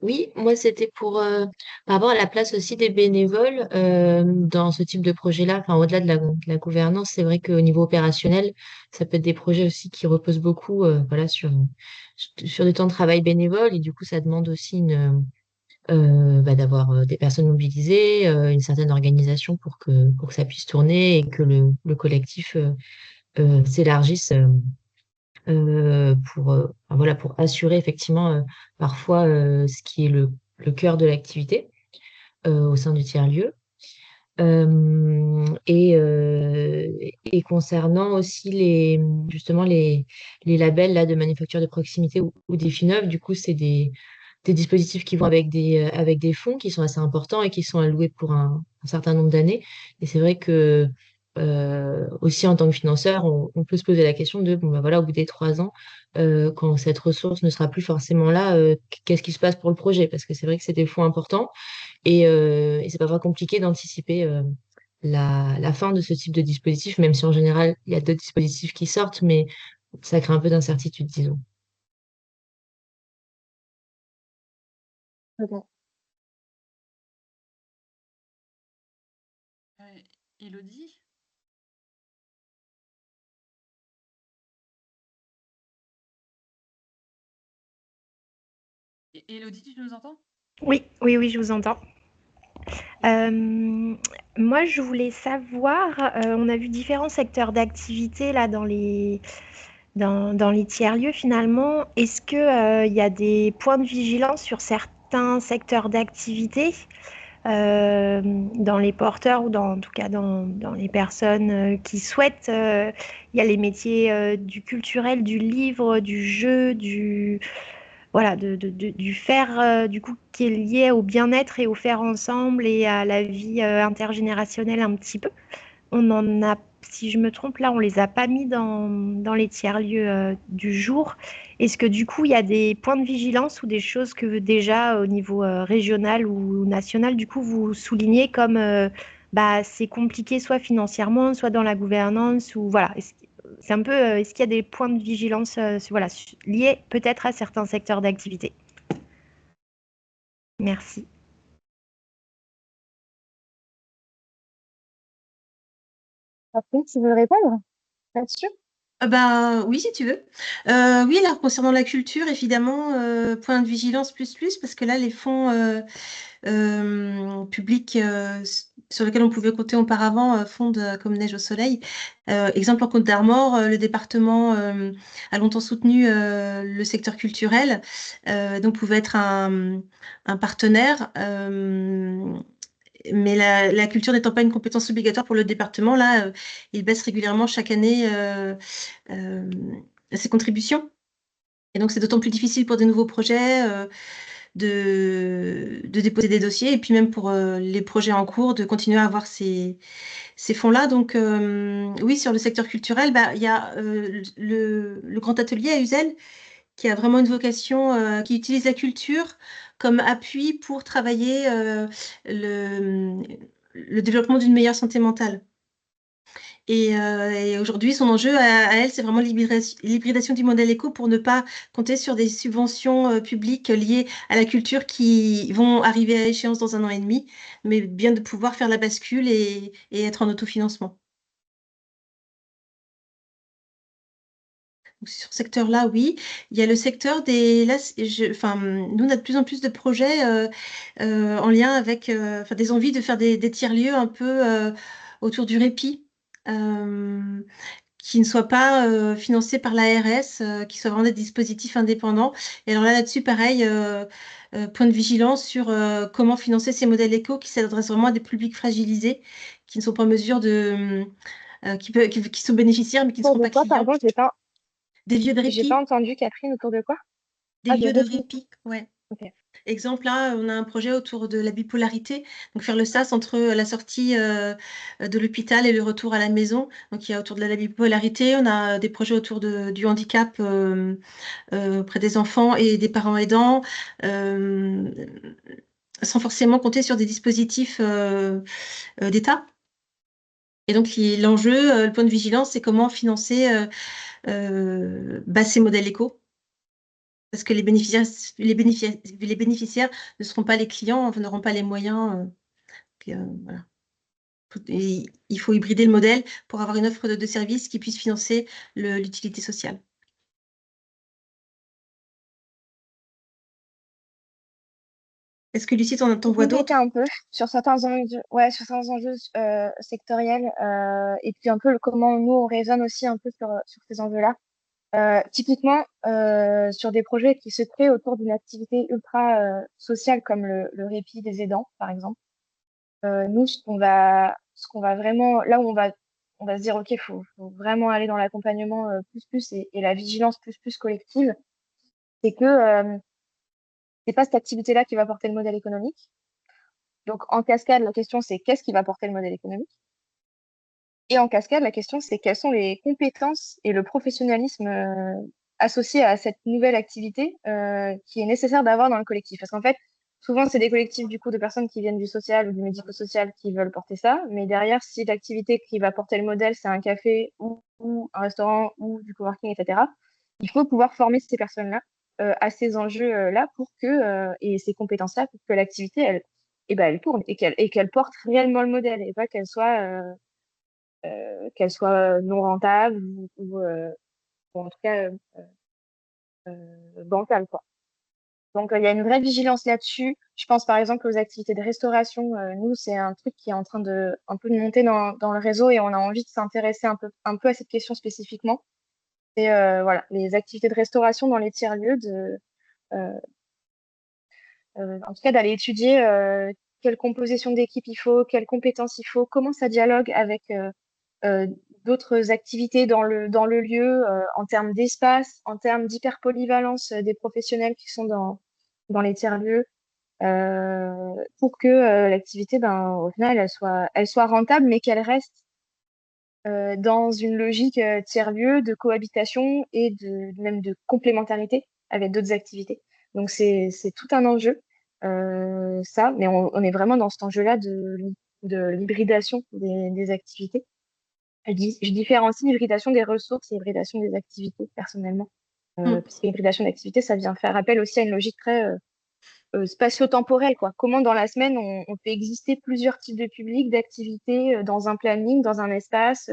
Oui, moi c'était pour par rapport à la place aussi des bénévoles dans ce type de projet-là. Enfin, au-delà de la gouvernance, c'est vrai qu'au niveau opérationnel, ça peut être des projets aussi qui reposent beaucoup voilà, sur des temps de travail bénévoles et du coup, ça demande aussi d'avoir des personnes mobilisées, une certaine organisation pour que ça puisse tourner et que le collectif s'élargisse. Enfin, voilà, pour assurer effectivement parfois ce qui est le cœur de l'activité au sein du tiers-lieu. Et concernant aussi justement les labels là, de manufacture de proximité ou des FINOV, du coup, c'est des dispositifs qui vont avec des fonds qui sont assez importants et qui sont alloués pour un certain nombre d'années. Et c'est vrai que aussi en tant que financeur, on peut se poser la question de, bon, bah voilà, au bout des 3 ans, quand cette ressource ne sera plus forcément là, qu'est-ce qui se passe pour le projet? Parce que c'est vrai que c'est des fonds importants et c'est parfois compliqué d'anticiper la fin de ce type de dispositif, même si en général, il y a d'autres dispositifs qui sortent, mais ça crée un peu d'incertitude, disons. Ok. Elodie? Elodie, tu nous entends? Oui, je vous entends. Moi, je voulais savoir, on a vu différents secteurs d'activité là dans les tiers-lieux finalement. Est-ce que, il y a des points de vigilance sur certains secteurs d'activité, dans les porteurs ou en tout cas dans les personnes qui souhaitent, il y a les métiers du culturel, du livre, du jeu, voilà, du faire du coup qui est lié au bien-être et au faire ensemble et à la vie intergénérationnelle un petit peu. On en a, si je me trompe là, on les a pas mis dans les tiers-lieux du jour. Est-ce que du coup, il y a des points de vigilance ou des choses que déjà au niveau régional ou national, du coup, vous soulignez comme bah, c'est compliqué soit financièrement, soit dans la gouvernance ou voilà. C'est un peu, est-ce qu'il y a des points de vigilance voilà, liés peut-être à certains secteurs d'activité? Merci. Après, tu veux répondre là-dessus? Ben, oui, si tu veux. Oui, là, concernant la culture, évidemment, point de vigilance plus, parce que là, les fonds publics sur lesquels on pouvait compter auparavant fondent comme neige au soleil. Exemple en Côte d'Armor, le département a longtemps soutenu le secteur culturel, donc pouvait être un partenaire. Mais la culture n'étant pas une compétence obligatoire pour le département, là, il baisse régulièrement chaque année euh, ses contributions. Et donc, c'est d'autant plus difficile pour des nouveaux projets de déposer des dossiers et puis même pour les projets en cours de continuer à avoir ces fonds-là. Donc, oui, sur le secteur culturel, bah, il y a le Grand Atelier à Uzel qui a vraiment une vocation, qui utilise la culture comme appui pour travailler le, le développement d'une meilleure santé mentale. Et aujourd'hui, son enjeu à elle, c'est vraiment l'hybridation du modèle éco pour ne pas compter sur des subventions publiques liées à la culture qui vont arriver à échéance dans 1 an et demi, mais bien de pouvoir faire la bascule et être en autofinancement. Donc, sur ce secteur-là, oui. Il y a le secteur des... Là, enfin, nous, on a de plus en plus de projets en lien avec enfin, des envies de faire des tiers-lieux un peu autour du répit. Qui ne soient pas financés par l'ARS, qui soient vraiment des dispositifs indépendants. Et alors là-dessus, pareil, point de vigilance sur comment financer ces modèles éco qui s'adressent vraiment à des publics fragilisés, qui ne sont pas en mesure de... qui sont bénéficiaires, mais qui ne Autour seront de pas quoi, clients. pardon, Des lieux de j'ai pas répit. entendu, Catherine, autour de quoi? Des Ah, de lieux de répit. répit, ouais. Ok. Exemple, là, on a un projet autour de la bipolarité, donc faire le sas entre la sortie de l'hôpital et le retour à la maison. Donc, il y a autour de la bipolarité, on a des projets autour du handicap auprès des enfants et des parents aidants, euh, sans forcément compter sur des dispositifs d'État. Et donc, l'enjeu, le point de vigilance, c'est comment financer ces modèles éco. Parce que les bénéficiaires ne seront pas les clients, n'auront pas les moyens. Voilà. Et il faut hybrider le modèle pour avoir une offre de services qui puisse financer l'utilité sociale. Est-ce que Lucie, t'en vois d'autres? Compléter un peu sur certains enjeux, ouais, sur certains enjeux sectoriels et puis un peu comment nous on raisonne aussi un peu sur ces enjeux-là. Typiquement sur des projets qui se créent autour d'une activité ultra sociale comme le répit des aidants, par exemple. Nous, ce qu'on va vraiment, là où on va se dire, OK, faut vraiment aller dans l'accompagnement plus et la vigilance plus collective, c'est que c'est pas cette activité-là qui va porter le modèle économique. Donc, en cascade, la question, c'est qu'est-ce qui va porter le modèle économique? Et en cascade, la question, c'est quelles sont les compétences et le professionnalisme associés à cette nouvelle activité qui est nécessaire d'avoir dans le collectif. Parce qu'en fait, souvent, c'est des collectifs du coup de personnes qui viennent du social ou du médico-social qui veulent porter ça. Mais derrière, si l'activité qui va porter le modèle, c'est un café ou un restaurant ou du coworking, etc., il faut pouvoir former ces personnes-là à ces enjeux-là pour que, et ces compétences-là pour que l'activité, elle tourne et qu'elle porte réellement le modèle et pas qu'elle soit non rentable ou en tout cas bancale, quoi. Donc, il y a une vraie vigilance là-dessus. Je pense par exemple aux activités de restauration. Nous, c'est un truc qui est en train de un peu de monter dans le réseau et on a envie de s'intéresser un peu à cette question spécifiquement. Et voilà, les activités de restauration dans les tiers-lieux, euh, en tout cas d'aller étudier quelle composition d'équipe il faut, quelles compétences il faut, comment ça dialogue avec d'autres activités dans le lieu, en termes d'espace, en termes d'hyperpolyvalence des professionnels qui sont dans les tiers-lieux, pour que l'activité, au final, elle soit rentable, mais qu'elle reste dans une logique tiers-lieu de cohabitation et même de complémentarité avec d'autres activités. Donc, c'est tout un enjeu, ça, mais on est vraiment dans cet enjeu-là de l'hybridation des activités. Je différencie l'hybridation des ressources et l'hybridation des activités, personnellement. Parce que l'hybridation d'activités, ça vient faire appel aussi à une logique très spatio-temporelle, quoi. Comment dans la semaine, on fait exister plusieurs types de publics, d'activités dans un planning, dans un espace,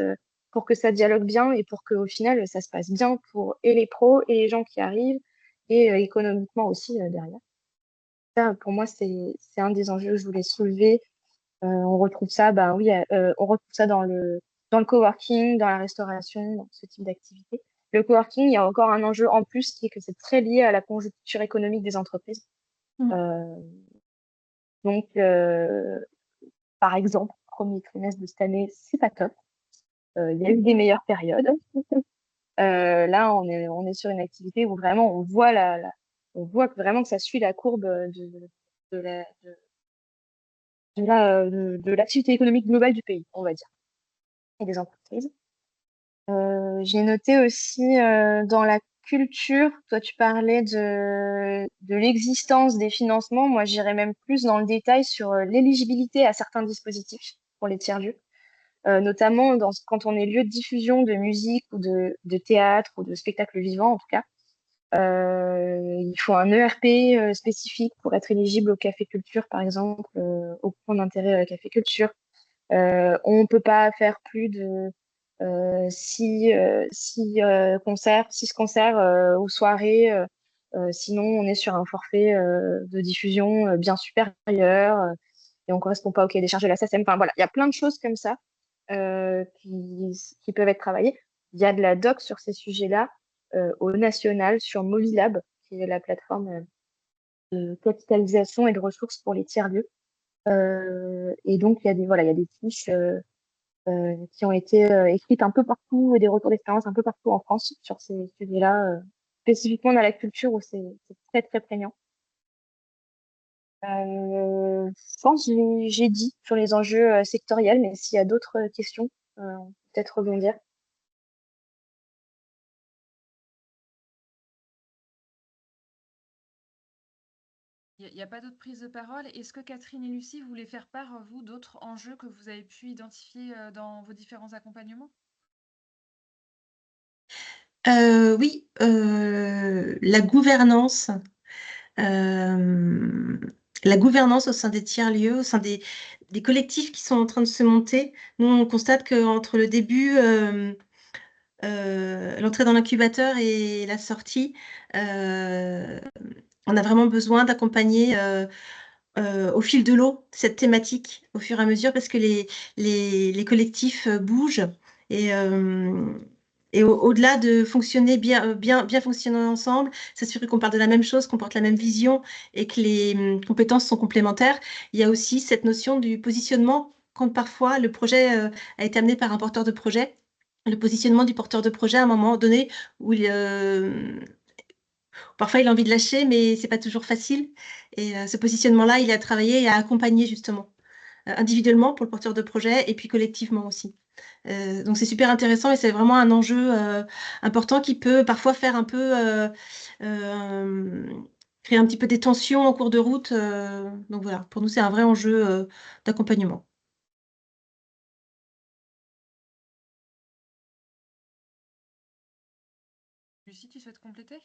pour que ça dialogue bien et pour qu'au final, ça se passe bien pour et les pros et les gens qui arrivent, et économiquement aussi derrière. Ça, pour moi, c'est un des enjeux que je voulais soulever. On retrouve ça, oui, on retrouve ça dans le coworking, dans la restauration, dans ce type d'activité. Le coworking, il y a encore un enjeu en plus qui est que c'est très lié à la conjoncture économique des entreprises. Donc, par exemple, premier trimestre de cette année, c'est pas top. Il y a eu des meilleures périodes. Là, on est sur une activité où vraiment on voit on voit vraiment que ça suit la courbe de l'activité économique globale du pays, on va dire, et des entreprises. J'ai noté aussi dans la culture, toi tu parlais de l'existence des financements. Moi, j'irais même plus dans le détail sur l'éligibilité à certains dispositifs pour les tiers-lieux, notamment quand on est lieu de diffusion de musique ou de théâtre ou de spectacle vivant en tout cas. Il faut un ERP spécifique pour être éligible au Café Culture, par exemple, au point d'intérêt Café Culture. On ne peut pas faire plus de six concerts ou soirées. Sinon, on est sur un forfait de diffusion bien supérieur et on ne correspond pas au cahier des charges de la SACEM. Enfin, voilà, il y a plein de choses comme ça qui peuvent être travaillées. Il y a de la doc sur ces sujets-là au national sur Movilab, qui est la plateforme de capitalisation et de ressources pour les tiers-lieux. Et donc, il y a des fiches qui ont été écrites un peu partout et des retours d'expérience un peu partout en France sur ces sujets-là, spécifiquement dans la culture où c'est très, très prégnant. Je pense que j'ai dit sur les enjeux sectoriels, mais s'il y a d'autres questions, on peut peut-être rebondir. Il n'y a pas d'autres prises de parole. Est-ce que Catherine et Lucie voulaient faire part, vous, d'autres enjeux que vous avez pu identifier dans vos différents accompagnements? Oui, la gouvernance. La gouvernance au sein des tiers-lieux, au sein des collectifs qui sont en train de se monter. Nous, on constate qu'entre le début, l'entrée dans l'incubateur et la sortie, on a vraiment besoin d'accompagner au fil de l'eau cette thématique au fur et à mesure parce que les collectifs bougent et, au-delà de fonctionner bien fonctionner ensemble, s'assurer qu'on parle de la même chose, qu'on porte la même vision et que les compétences sont complémentaires, il y a aussi cette notion du positionnement quand parfois le projet a été amené par un porteur de projet. Le positionnement du porteur de projet à un moment donné où parfois il a envie de lâcher, mais c'est pas toujours facile. Et ce positionnement-là, il a travaillé et a accompagné justement, individuellement pour le porteur de projet et puis collectivement aussi. Donc c'est super intéressant et c'est vraiment un enjeu important qui peut parfois faire un peu créer un petit peu des tensions en cours de route. Donc voilà, pour nous, c'est un vrai enjeu d'accompagnement. Lucie, tu souhaites compléter?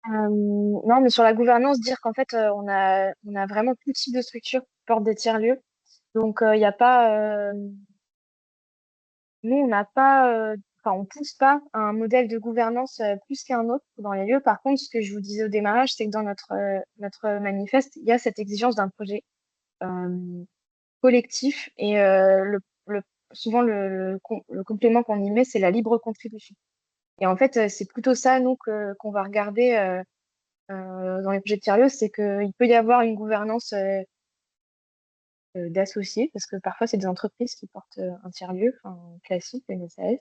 Non, mais sur la gouvernance, dire qu'en fait, on a vraiment tout type de structure qui porte des tiers-lieux. Donc, il n'y a pas, nous, on n'a pas, enfin, on pousse pas à un modèle de gouvernance plus qu'un autre dans les lieux. Par contre, ce que je vous disais au démarrage, c'est que dans notre manifeste, il y a cette exigence d'un projet collectif et souvent le complément qu'on y met, c'est la libre contribution. Et en fait, c'est plutôt ça, nous, qu'on va regarder dans les projets de tiers-lieux, c'est qu'il peut y avoir une gouvernance d'associés, parce que parfois, c'est des entreprises qui portent un tiers-lieu, enfin, classique, une SAS.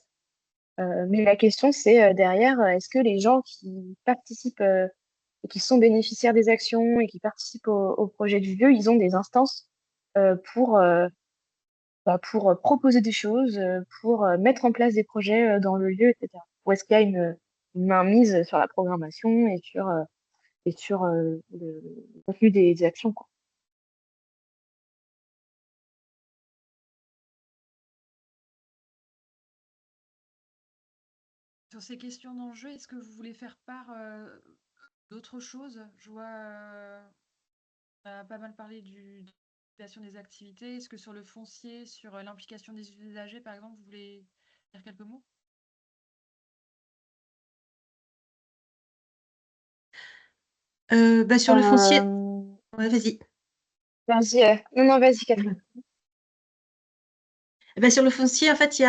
Mais la question, c'est derrière, est-ce que les gens qui participent et qui sont bénéficiaires des actions et qui participent au projet du lieu, ils ont des instances pour, pour proposer des choses, pour mettre en place des projets dans le lieu, etc. Ou est-ce qu'il y a une mainmise sur la programmation et sur le contenu des actions, quoi. Sur ces questions d'enjeu, est-ce que vous voulez faire part d'autres choses? Je vois, on a pas mal parlé de l'organisation des activités. Est-ce que sur le foncier, sur l'implication des usagers, par exemple, vous voulez dire quelques mots? Sur le foncier, Euh, ouais, vas-y. Vas-y, non, vas-y, Catherine. Sur le foncier, en fait, il y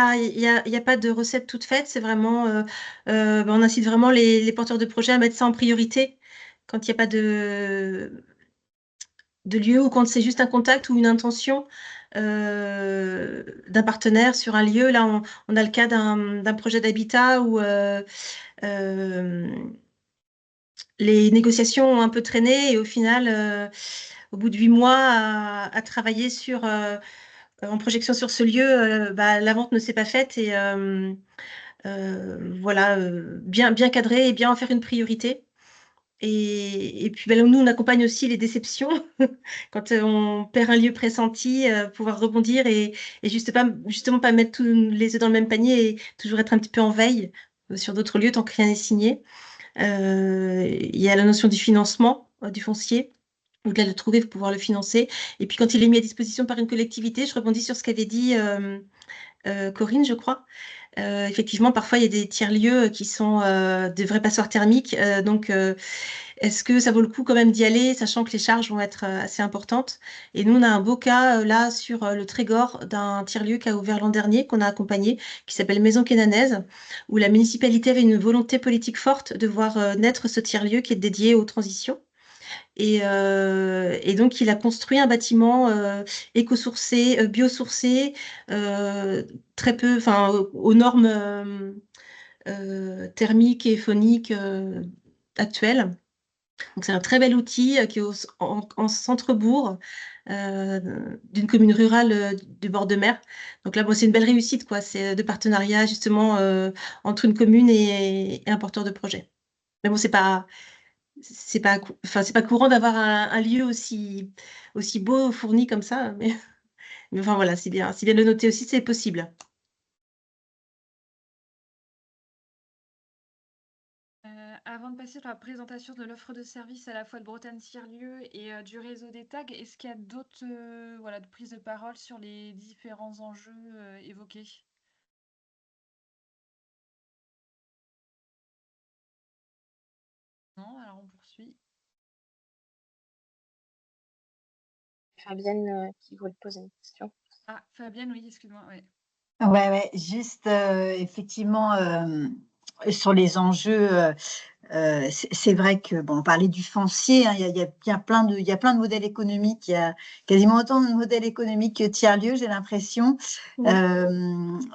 a pas de recette toute faite. C'est vraiment, on incite vraiment les porteurs de projets à mettre ça en priorité quand il n'y a pas de lieu ou quand c'est juste un contact ou une intention d'un partenaire sur un lieu. Là, on a le cas d'un projet d'habitat où les négociations ont un peu traîné et au final, au bout de 8 mois à travailler en projection sur ce lieu, la vente ne s'est pas faite et voilà, bien cadrer et bien en faire une priorité. Et puis nous, on accompagne aussi les déceptions quand on perd un lieu pressenti, pouvoir rebondir et justement pas mettre tous les œufs dans le même panier et toujours être un petit peu en veille sur d'autres lieux tant que rien n'est signé. Il y a la notion du financement du foncier. Au-delà de le trouver, il faut pouvoir le financer. Et puis quand il est mis à disposition par une collectivité, je rebondis sur ce qu'avait dit Corinne, je crois. Effectivement, parfois, il y a des tiers-lieux qui sont des vrais passoires thermiques. Donc, est-ce que ça vaut le coup quand même d'y aller, sachant que les charges vont être assez importantes? Et nous, on a un beau cas là sur le Trégor d'un tiers-lieu qui a ouvert l'an dernier, qu'on a accompagné, qui s'appelle Maison Kénanaise, où la municipalité avait une volonté politique forte de voir naître ce tiers-lieu qui est dédié aux transitions. Et donc, il a construit un bâtiment éco-sourcé, biosourcé, très peu, enfin, aux normes thermiques et phoniques actuelles. Donc, c'est un très bel outil qui est en centre-bourg d'une commune rurale du bord de mer. Donc là, bon, c'est une belle réussite, quoi. C'est de partenariat justement entre une commune et un porteur de projet. Mais bon, c'est pas courant d'avoir un lieu aussi beau, fourni comme ça, mais enfin voilà, c'est bien de noter aussi, c'est possible. Avant de passer sur la présentation de l'offre de service à la fois de Bretagne Tiers-Lieux et du réseau des tags, est-ce qu'il y a d'autres voilà, de prises de parole sur les différents enjeux évoqués? Non, alors on poursuit. Fabienne qui voulait te poser une question. Ah, Fabienne, oui, excuse-moi. Ouais. Ouais, juste effectivement sur les enjeux, c'est vrai que bon, on parlait du foncier, hein, il y a plein de modèles économiques, il y a quasiment autant de modèles économiques que tiers-lieux, j'ai l'impression.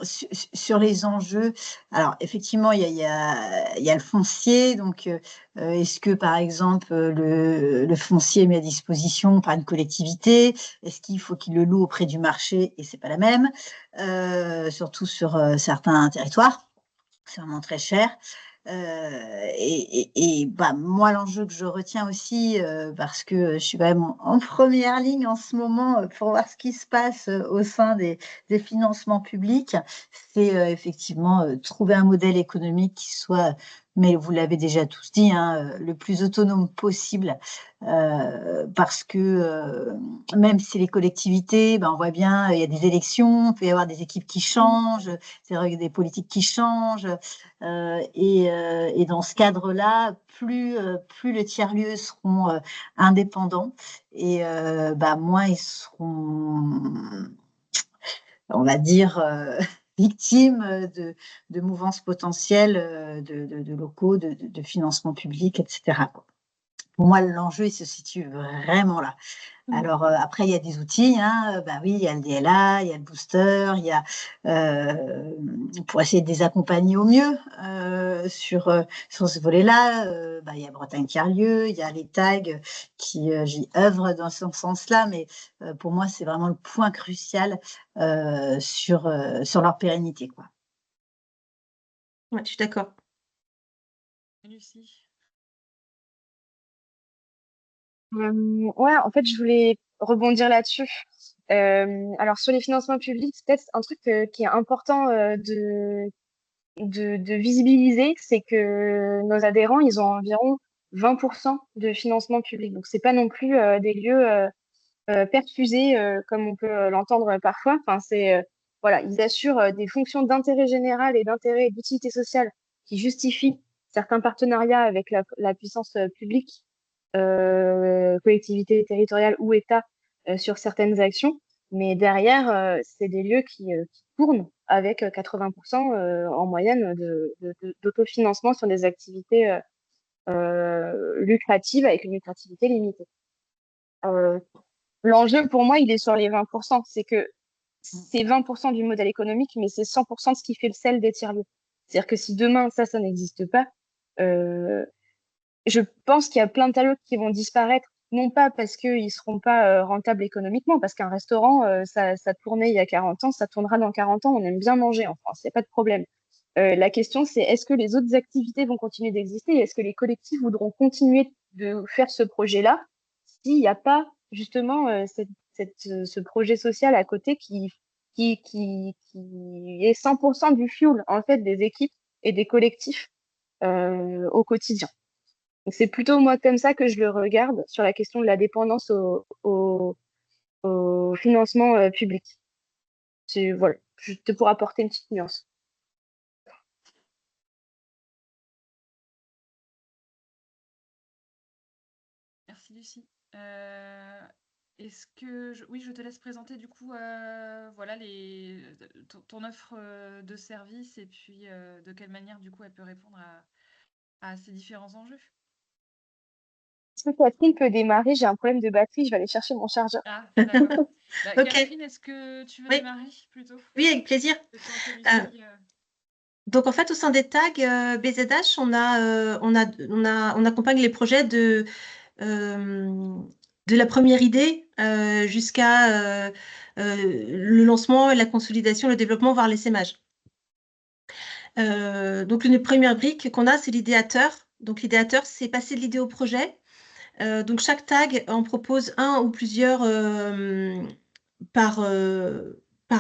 Sur les enjeux, alors effectivement, il y a le foncier, donc est-ce que par exemple le foncier est mis à disposition par une collectivité? Est-ce qu'il faut qu'il le loue auprès du marché? Et c'est pas la même, surtout sur certains territoires, c'est vraiment très cher. Moi, l'enjeu que je retiens aussi, parce que je suis quand même en première ligne en ce moment pour voir ce qui se passe au sein des financements publics, c'est effectivement trouver un modèle économique qui soit, mais vous l'avez déjà tous dit, hein, le plus autonome possible, parce que même si les collectivités, on voit bien, il y a des élections, il peut y avoir des équipes qui changent, c'est vrai, des politiques qui changent. Et dans ce cadre-là, plus les tiers-lieux seront indépendants et moins ils seront, on va dire, victimes de mouvances potentielles de locaux, de financement public, etc. pour moi, l'enjeu, il se situe vraiment là. Alors, après, il y a des outils, hein, oui, il y a le DLA, il y a le booster, il y a, pour essayer de les accompagner au mieux, sur ce volet-là, il y a Bretagne Tiers-Lieux, il y a les tags qui, j'y œuvre dans ce sens-là, mais pour moi, c'est vraiment le point crucial, sur leur pérennité, quoi. Ouais, je suis d'accord. Lucie. Ouais, en fait, je voulais rebondir là-dessus. Alors, sur les financements publics, c'est peut-être un truc qui est important de visibiliser, c'est que nos adhérents, ils ont environ 20% de financement public. Donc, c'est pas non plus des lieux perfusés comme on peut l'entendre parfois. Enfin, voilà, ils assurent des fonctions d'intérêt général et d'intérêt et d'utilité sociale qui justifient certains partenariats avec la puissance publique, collectivité territoriale ou État sur certaines actions. Mais derrière, c'est des lieux qui tournent avec 80% en moyenne d'autofinancement sur des activités lucratives avec une lucrativité limitée. L'enjeu pour moi, il est sur les 20%. C'est que c'est 20% du modèle économique, mais c'est 100% de ce qui fait le sel des tiers-lieux. C'est-à-dire que si demain, ça n'existe pas, je pense qu'il y a plein de tableaux qui vont disparaître, non pas parce qu'ils ne seront pas rentables économiquement, parce qu'un restaurant, ça tournait il y a 40 ans, ça tournera dans 40 ans, on aime bien manger en France, il n'y a pas de problème. La question, c'est est-ce que les autres activités vont continuer d'exister et est-ce que les collectifs voudront continuer de faire ce projet-là s'il n'y a pas justement ce projet social à côté qui est 100% du fuel en fait des équipes et des collectifs au quotidien. Donc, c'est plutôt moi comme ça que je le regarde sur la question de la dépendance au financement public. Voilà, juste pour apporter une petite nuance. Merci Lucie. Est-ce que oui, je te laisse présenter du coup voilà ton offre de service et puis de quelle manière du coup elle peut répondre à ces différents enjeux. Est-ce que Catherine peut démarrer? J'ai un problème de batterie, je vais aller chercher mon chargeur. Ah, d'accord. Ok. Catherine, est-ce que tu veux Oui. démarrer plutôt? Oui, avec plaisir. Le temps que Lucie, Donc en fait, au sein des tags BZH, on accompagne les projets de la première idée jusqu'à le lancement, la consolidation, le développement, voire l'essaimage. Donc une première brique qu'on a, c'est l'idéateur. Donc l'idéateur, c'est passer de l'idée au projet. Donc chaque tag en propose un ou plusieurs par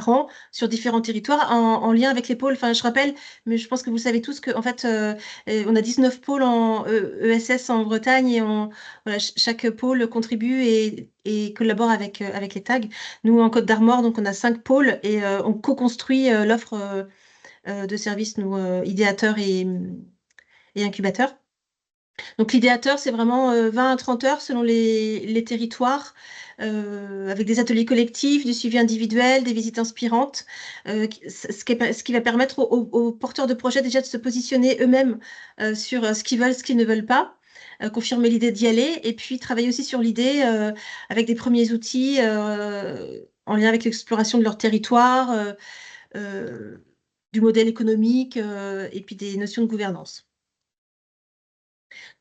an sur différents territoires en lien avec les pôles. Enfin, je rappelle, mais je pense que vous savez tous qu'en fait, on a 19 pôles en ESS en Bretagne et voilà, chaque pôle contribue et collabore avec les tags. Nous, en Côte d'Armor, donc on a 5 pôles et on co-construit l'offre de services, nous, idéateurs et incubateurs. Donc l'idéateur, c'est vraiment 20 à 30 heures selon les territoires, avec des ateliers collectifs, du suivi individuel, des visites inspirantes, ce qui va permettre aux porteurs de projets déjà de se positionner eux-mêmes sur ce qu'ils veulent, ce qu'ils ne veulent pas, confirmer l'idée d'y aller, et puis travailler aussi sur l'idée avec des premiers outils en lien avec l'exploration de leur territoire, du modèle économique et puis des notions de gouvernance.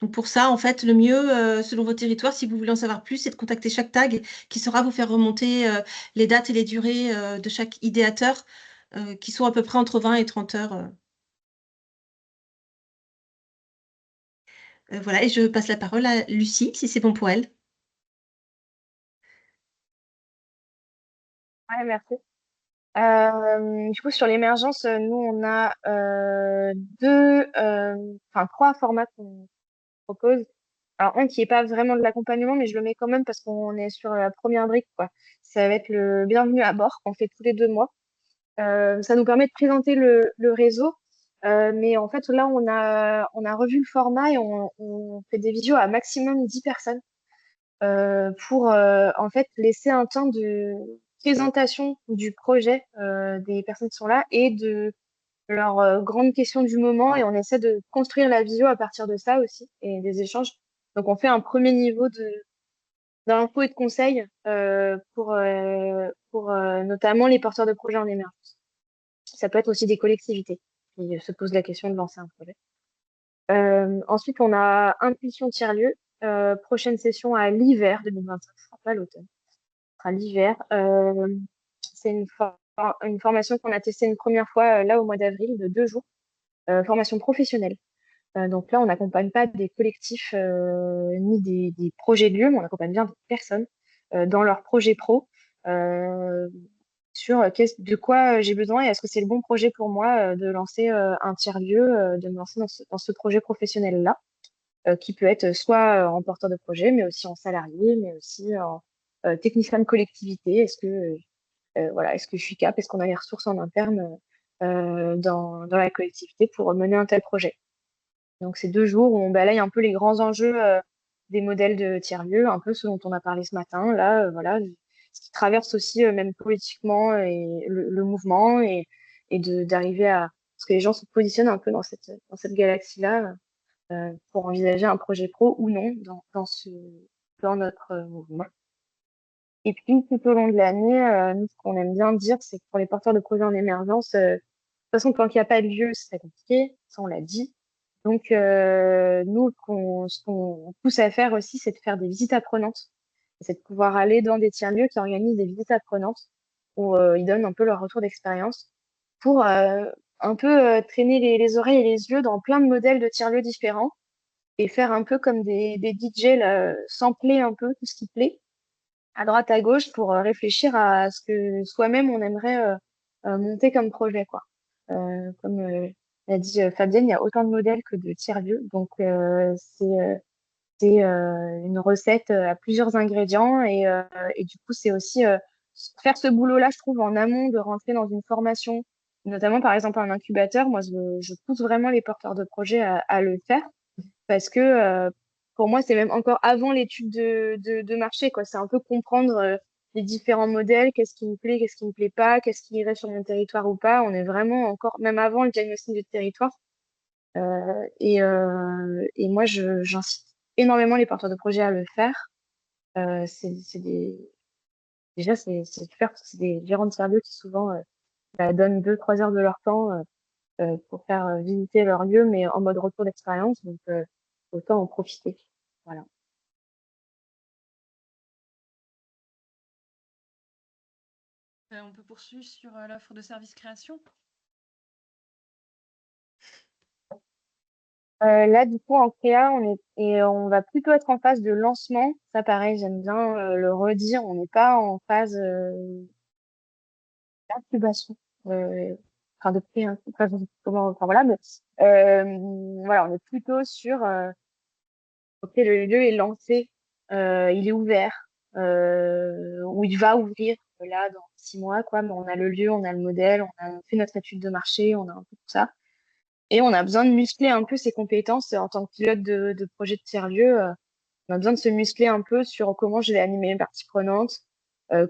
Donc pour ça, en fait, le mieux, selon vos territoires, si vous voulez en savoir plus, c'est de contacter chaque tag qui saura vous faire remonter les dates et les durées de chaque idéateur, qui sont à peu près entre 20 et 30 heures. Voilà, et je passe la parole à Lucie, si c'est bon pour elle. Ouais, merci. Du coup, sur l'émergence, nous, on a trois formats qu'on propose. Alors, un qui n'est pas vraiment de l'accompagnement, mais je le mets quand même parce qu'on est sur la première brique, quoi. Ça va être le bienvenue à bord qu'on fait tous les 2 mois. Ça nous permet de présenter le réseau. Mais en fait, là, on a revu le format et on fait des visios à maximum 10 personnes pour en fait laisser un temps de présentation du projet des personnes qui sont là et de leurs grandes questions du moment. Et on essaie de construire la visio à partir de ça aussi et des échanges. Donc, on fait un premier niveau d'info et de conseils pour notamment les porteurs de projets en émergence. Ça peut être aussi des collectivités qui se posent la question de lancer un projet. Ensuite, on a Impulsion Tiers-Lieu. Prochaine session à l'hiver 2025, ce sera pas l'automne, ce sera l'hiver. C'est une formation qu'on a testée une première fois là au mois d'avril de 2 jours, formation professionnelle. Donc là, on n'accompagne pas des collectifs ni des projets de lieu, mais on accompagne bien des personnes dans leurs projets pro sur de quoi j'ai besoin et est-ce que c'est le bon projet pour moi de lancer un tiers-lieu, de me lancer dans ce projet professionnel-là, qui peut être soit en porteur de projet, mais aussi en salarié, mais aussi en technicien de collectivité. Est-ce que je suis cap? Est-ce qu'on a les ressources en interne dans la collectivité pour mener un tel projet? Donc, c'est 2 jours où on balaye un peu les grands enjeux des modèles de tiers-lieux, un peu ce dont on a parlé ce matin. Là, voilà, ce qui traverse aussi, même politiquement, et le mouvement, et d'arriver à ce que les gens se positionnent un peu dans cette galaxie-là pour envisager un projet pro ou non dans notre mouvement. Et puis, tout au long de l'année, nous, ce qu'on aime bien dire, c'est que pour les porteurs de projets en émergence, de toute façon, quand il n'y a pas de lieu, c'est compliqué, ça, on l'a dit. Donc, nous, ce qu'on pousse à faire aussi, c'est de faire des visites apprenantes. C'est de pouvoir aller dans des tiers-lieux qui organisent des visites apprenantes où ils donnent un peu leur retour d'expérience pour un peu traîner les oreilles et les yeux dans plein de modèles de tiers-lieux différents et faire un peu comme des DJ, là, sampler un peu tout ce qui plaît à droite, à gauche pour réfléchir à ce que soi-même on aimerait monter comme projet, quoi. Comme l'a dit Fabienne, il y a autant de modèles que de tiers-lieux. Donc, c'est une recette à plusieurs ingrédients. Et du coup, c'est aussi faire ce boulot-là, je trouve, en amont de rentrer dans une formation, notamment par exemple un incubateur. Moi, je pousse vraiment les porteurs de projets à le faire parce que pour moi, c'est même encore avant l'étude de marché, quoi. C'est un peu comprendre les différents modèles, qu'est-ce qui me plaît, qu'est-ce qui me plaît pas, qu'est-ce qui irait sur mon territoire ou pas. On est vraiment encore, même avant le diagnostic du territoire. Et moi, j'incite énormément les porteurs de projets à le faire. Déjà, c'est super parce que c'est des gérants de service qui souvent donnent 2-3 heures de leur temps pour faire visiter leur lieu, mais en mode retour d'expérience. Donc, autant en profiter. Voilà. On peut poursuivre sur l'offre de services création. Là, du coup, en créa, on va plutôt être en phase de lancement. Ça, pareil, j'aime bien le redire. On n'est pas en phase d'incubation. Enfin, de pré enfin, voilà, mais voilà, on est plutôt sur ok, le lieu est lancé, il est ouvert, ou il va ouvrir là dans 6 mois, quoi. Mais on a le lieu, on a le modèle, on a fait notre étude de marché, on a un peu tout ça. Et on a besoin de muscler un peu ses compétences en tant que pilote de projet de tiers-lieu. On a besoin de se muscler un peu sur comment je vais animer les parties prenantes,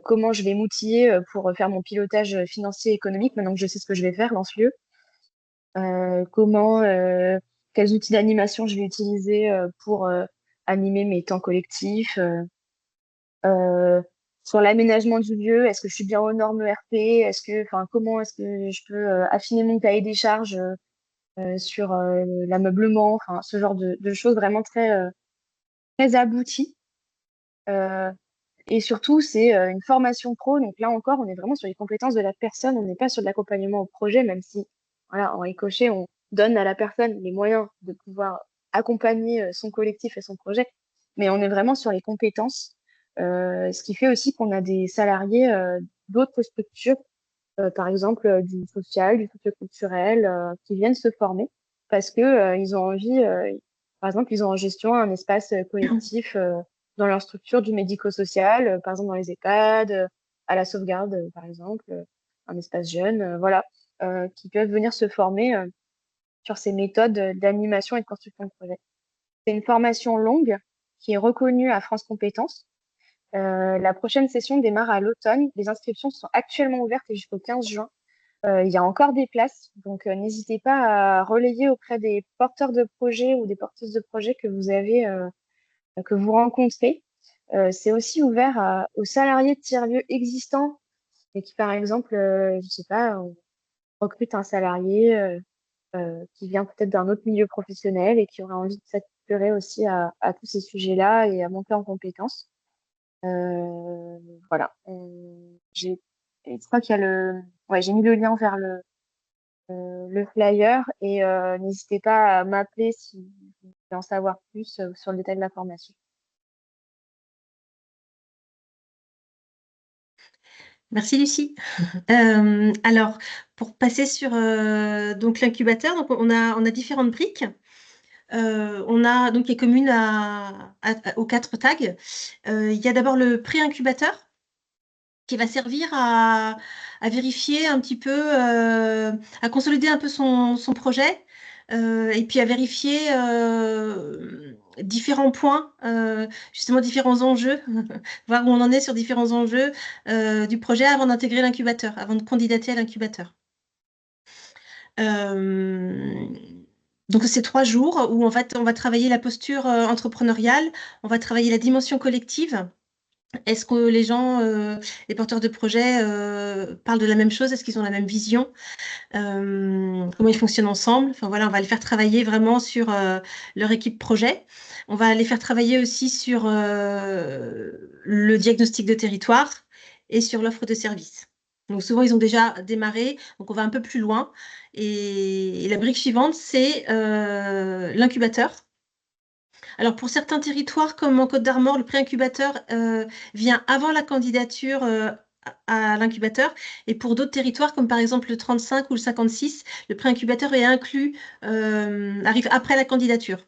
comment je vais m'outiller pour faire mon pilotage financier et économique, maintenant que je sais ce que je vais faire dans ce lieu. Quels outils d'animation je vais utiliser pour animer mes temps collectifs. Sur l'aménagement du lieu, est-ce que je suis bien aux normes ERP? Comment est-ce que je peux affiner mon cahier des charges sur l'ameublement, enfin, ce genre de choses vraiment très abouties. Et surtout, c'est une formation pro. Donc là encore, on est vraiment sur les compétences de la personne. On n'est pas sur de l'accompagnement au projet, même si, voilà, en Ricochet, on donne à la personne les moyens de pouvoir accompagner son collectif et son projet. Mais on est vraiment sur les compétences. Ce qui fait aussi qu'on a des salariés d'autres structures, par exemple du social, du socioculturel, qui viennent se former parce que ils ont envie, par exemple, ils ont en gestion un espace collectif dans leur structure du médico-social, par exemple dans les EHPAD, à la sauvegarde, par exemple, un espace jeune, voilà, qui peuvent venir se former sur ces méthodes d'animation et de construction de projet. C'est une formation longue qui est reconnue à France Compétences. La prochaine session démarre à l'automne. Les inscriptions sont actuellement ouvertes et jusqu'au 15 juin. Il y a encore des places, donc n'hésitez pas à relayer auprès des porteurs de projets ou des porteuses de projets que vous avez que vous rencontrez. C'est aussi ouvert aux salariés de tiers-lieux existants et qui, par exemple, je sais pas, on recrute un salarié qui vient peut-être d'un autre milieu professionnel et qui aurait envie de s'attirer aussi à tous ces sujets-là et à monter en compétences. Voilà. Je crois qu'il y a ouais, j'ai mis le lien vers le flyer et n'hésitez pas à m'appeler si vous voulez en savoir plus sur le détail de la formation. Merci Lucie. Alors, pour passer sur donc l'incubateur, donc on a différentes briques. On a donc les communes aux 4 tags. Il y a d'abord le pré-incubateur qui va servir à vérifier un petit peu, à consolider un peu son projet et puis à vérifier différents points, justement différents enjeux, voir où on en est sur différents enjeux du projet avant d'intégrer l'incubateur, avant de candidater à l'incubateur. Donc, c'est 3 jours où en fait, on va travailler la posture entrepreneuriale, on va travailler la dimension collective. Est-ce que les gens, les porteurs de projets parlent de la même chose? Est-ce qu'ils ont la même vision? Comment ils fonctionnent ensemble? Enfin voilà, on va les faire travailler vraiment sur leur équipe projet. On va les faire travailler aussi sur le diagnostic de territoire et sur l'offre de services. Donc souvent, ils ont déjà démarré, donc on va un peu plus loin. Et la brique suivante, c'est l'incubateur. Alors, pour certains territoires, comme en Côte d'Armor, le pré-incubateur vient avant la candidature à l'incubateur. Et pour d'autres territoires, comme par exemple le 35 ou le 56, le pré-incubateur est inclus, arrive après la candidature.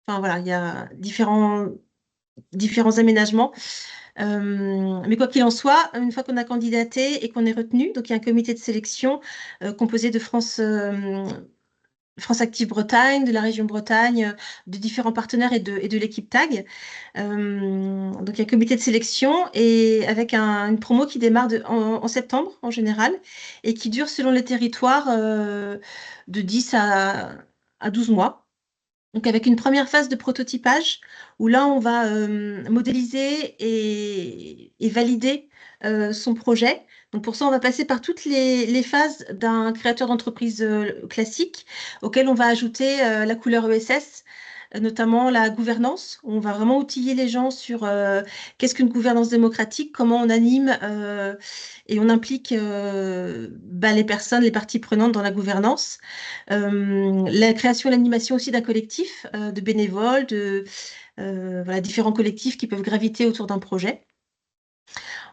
Enfin, voilà, il y a différents aménagements. Mais quoi qu'il en soit, une fois qu'on a candidaté et qu'on est retenu, donc il y a un comité de sélection composé de France Active Bretagne, de la région Bretagne, de différents partenaires et de l'équipe TAG. Donc, il y a un comité de sélection et avec une promo qui démarre en septembre en général et qui dure selon les territoires de 10 à 12 mois. Donc, avec une première phase de prototypage où là, on va modéliser et valider son projet. Donc, pour ça, on va passer par toutes les phases d'un créateur d'entreprise classique auquel on va ajouter la couleur ESS, notamment la gouvernance. On va vraiment outiller les gens sur qu'est-ce qu'une gouvernance démocratique, comment on anime et on implique les personnes, les parties prenantes dans la gouvernance. La création et l'animation aussi d'un collectif de bénévoles, voilà, différents collectifs qui peuvent graviter autour d'un projet.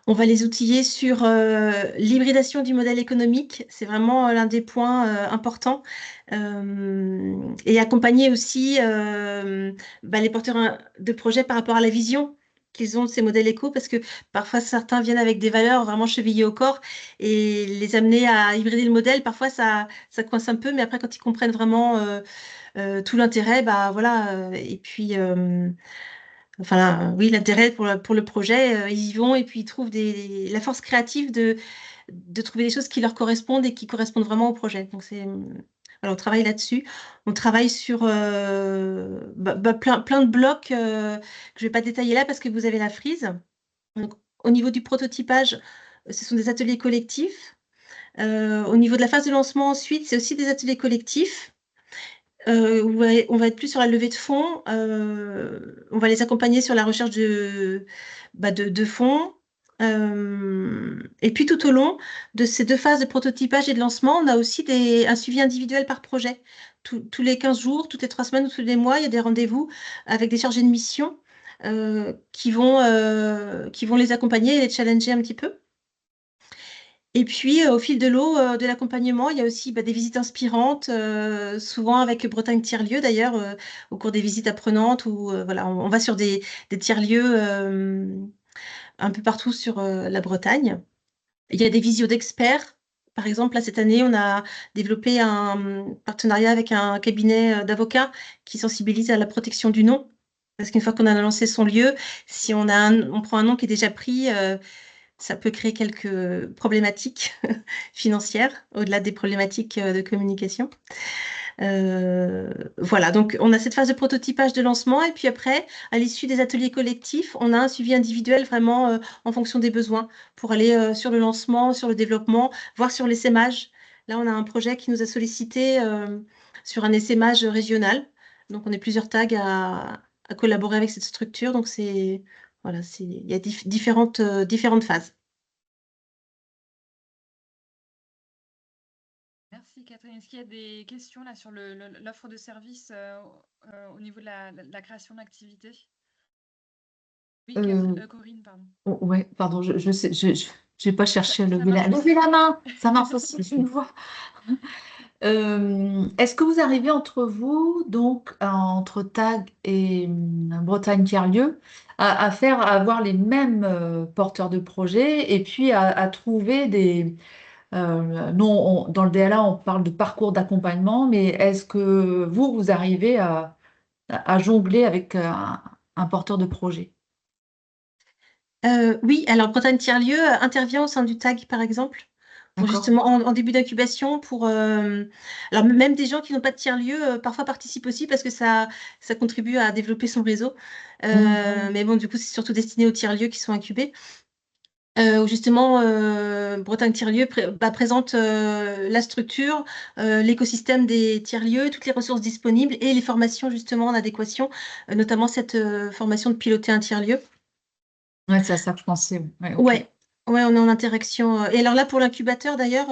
On va les outiller sur l'hybridation du modèle économique. C'est vraiment l'un des points importants. Et accompagner aussi les porteurs de projets par rapport à la vision qu'ils ont de ces modèles éco, parce que parfois certains viennent avec des valeurs vraiment chevillées au corps et les amener à hybrider le modèle, parfois ça coince un peu, mais après quand ils comprennent vraiment tout l'intérêt, voilà, et puis enfin, oui, l'intérêt pour le projet, ils y vont et puis ils trouvent la force créative de trouver des choses qui leur correspondent et qui correspondent vraiment au projet. Donc, voilà, on travaille là-dessus. On travaille sur plein de blocs que je ne vais pas détailler là parce que vous avez la frise. Donc, au niveau du prototypage, ce sont des ateliers collectifs. Au niveau de la phase de lancement, ensuite, c'est aussi des ateliers collectifs. On va être plus sur la levée de fonds. On va les accompagner sur la recherche de fonds. Et puis tout au long de ces 2 phases de prototypage et de lancement, on a aussi un suivi individuel par projet. Tous les 15 jours, toutes les 3 semaines ou tous les mois, il y a des rendez-vous avec des chargés de mission qui vont les accompagner et les challenger un petit peu. Et puis, au fil de l'eau de l'accompagnement, il y a aussi des visites inspirantes, souvent avec Bretagne Tiers-Lieux d'ailleurs, au cours des visites apprenantes, où voilà, on va sur des tiers-lieux un peu partout sur la Bretagne. Il y a des visios d'experts. Par exemple, là, cette année, on a développé un partenariat avec un cabinet d'avocats qui sensibilise à la protection du nom. Parce qu'une fois qu'on a lancé son lieu, si on prend un nom qui est déjà pris, ça peut créer quelques problématiques financières, au-delà des problématiques de communication. Voilà, donc on a cette phase de prototypage de lancement et puis après, à l'issue des ateliers collectifs, on a un suivi individuel vraiment en fonction des besoins pour aller sur le lancement, sur le développement, voire sur l'essaimage. Là, on a un projet qui nous a sollicité sur un essaimage régional. Donc, on est plusieurs tags à collaborer avec cette structure. Donc, voilà, il y a différentes phases. Merci Catherine. Est-ce qu'il y a des questions là sur l'offre de service au niveau de la création d'activités? Oui, Corinne, pardon. Ouais, pardon, je sais, j'ai pas cherché à lever la main. Ça marche aussi, je le vois. Est-ce que vous arrivez entre vous, donc entre TAG et Bretagne Tiers-Lieux, à avoir les mêmes porteurs de projets et puis à trouver des... nous, dans le DLA, on parle de parcours d'accompagnement, mais est-ce que vous arrivez à jongler avec un porteur de projet? Oui, alors Bretagne Tiers-Lieux intervient au sein du TAG, par exemple, pour D'accord. justement en début d'incubation. Alors même des gens qui n'ont pas de tiers-lieu parfois participent aussi parce que ça contribue à développer son réseau. Mais bon, du coup, c'est surtout destiné aux tiers-lieux qui sont incubés. Où justement, Bretagne Tiers-Lieux présente la structure, l'écosystème des tiers-lieux, toutes les ressources disponibles et les formations justement en adéquation, notamment cette formation de piloter un tiers-lieu. Ouais, c'est à ça que je pensais. Ouais, ok. Ouais, ouais, on est en interaction. Et alors là, pour l'incubateur, d'ailleurs,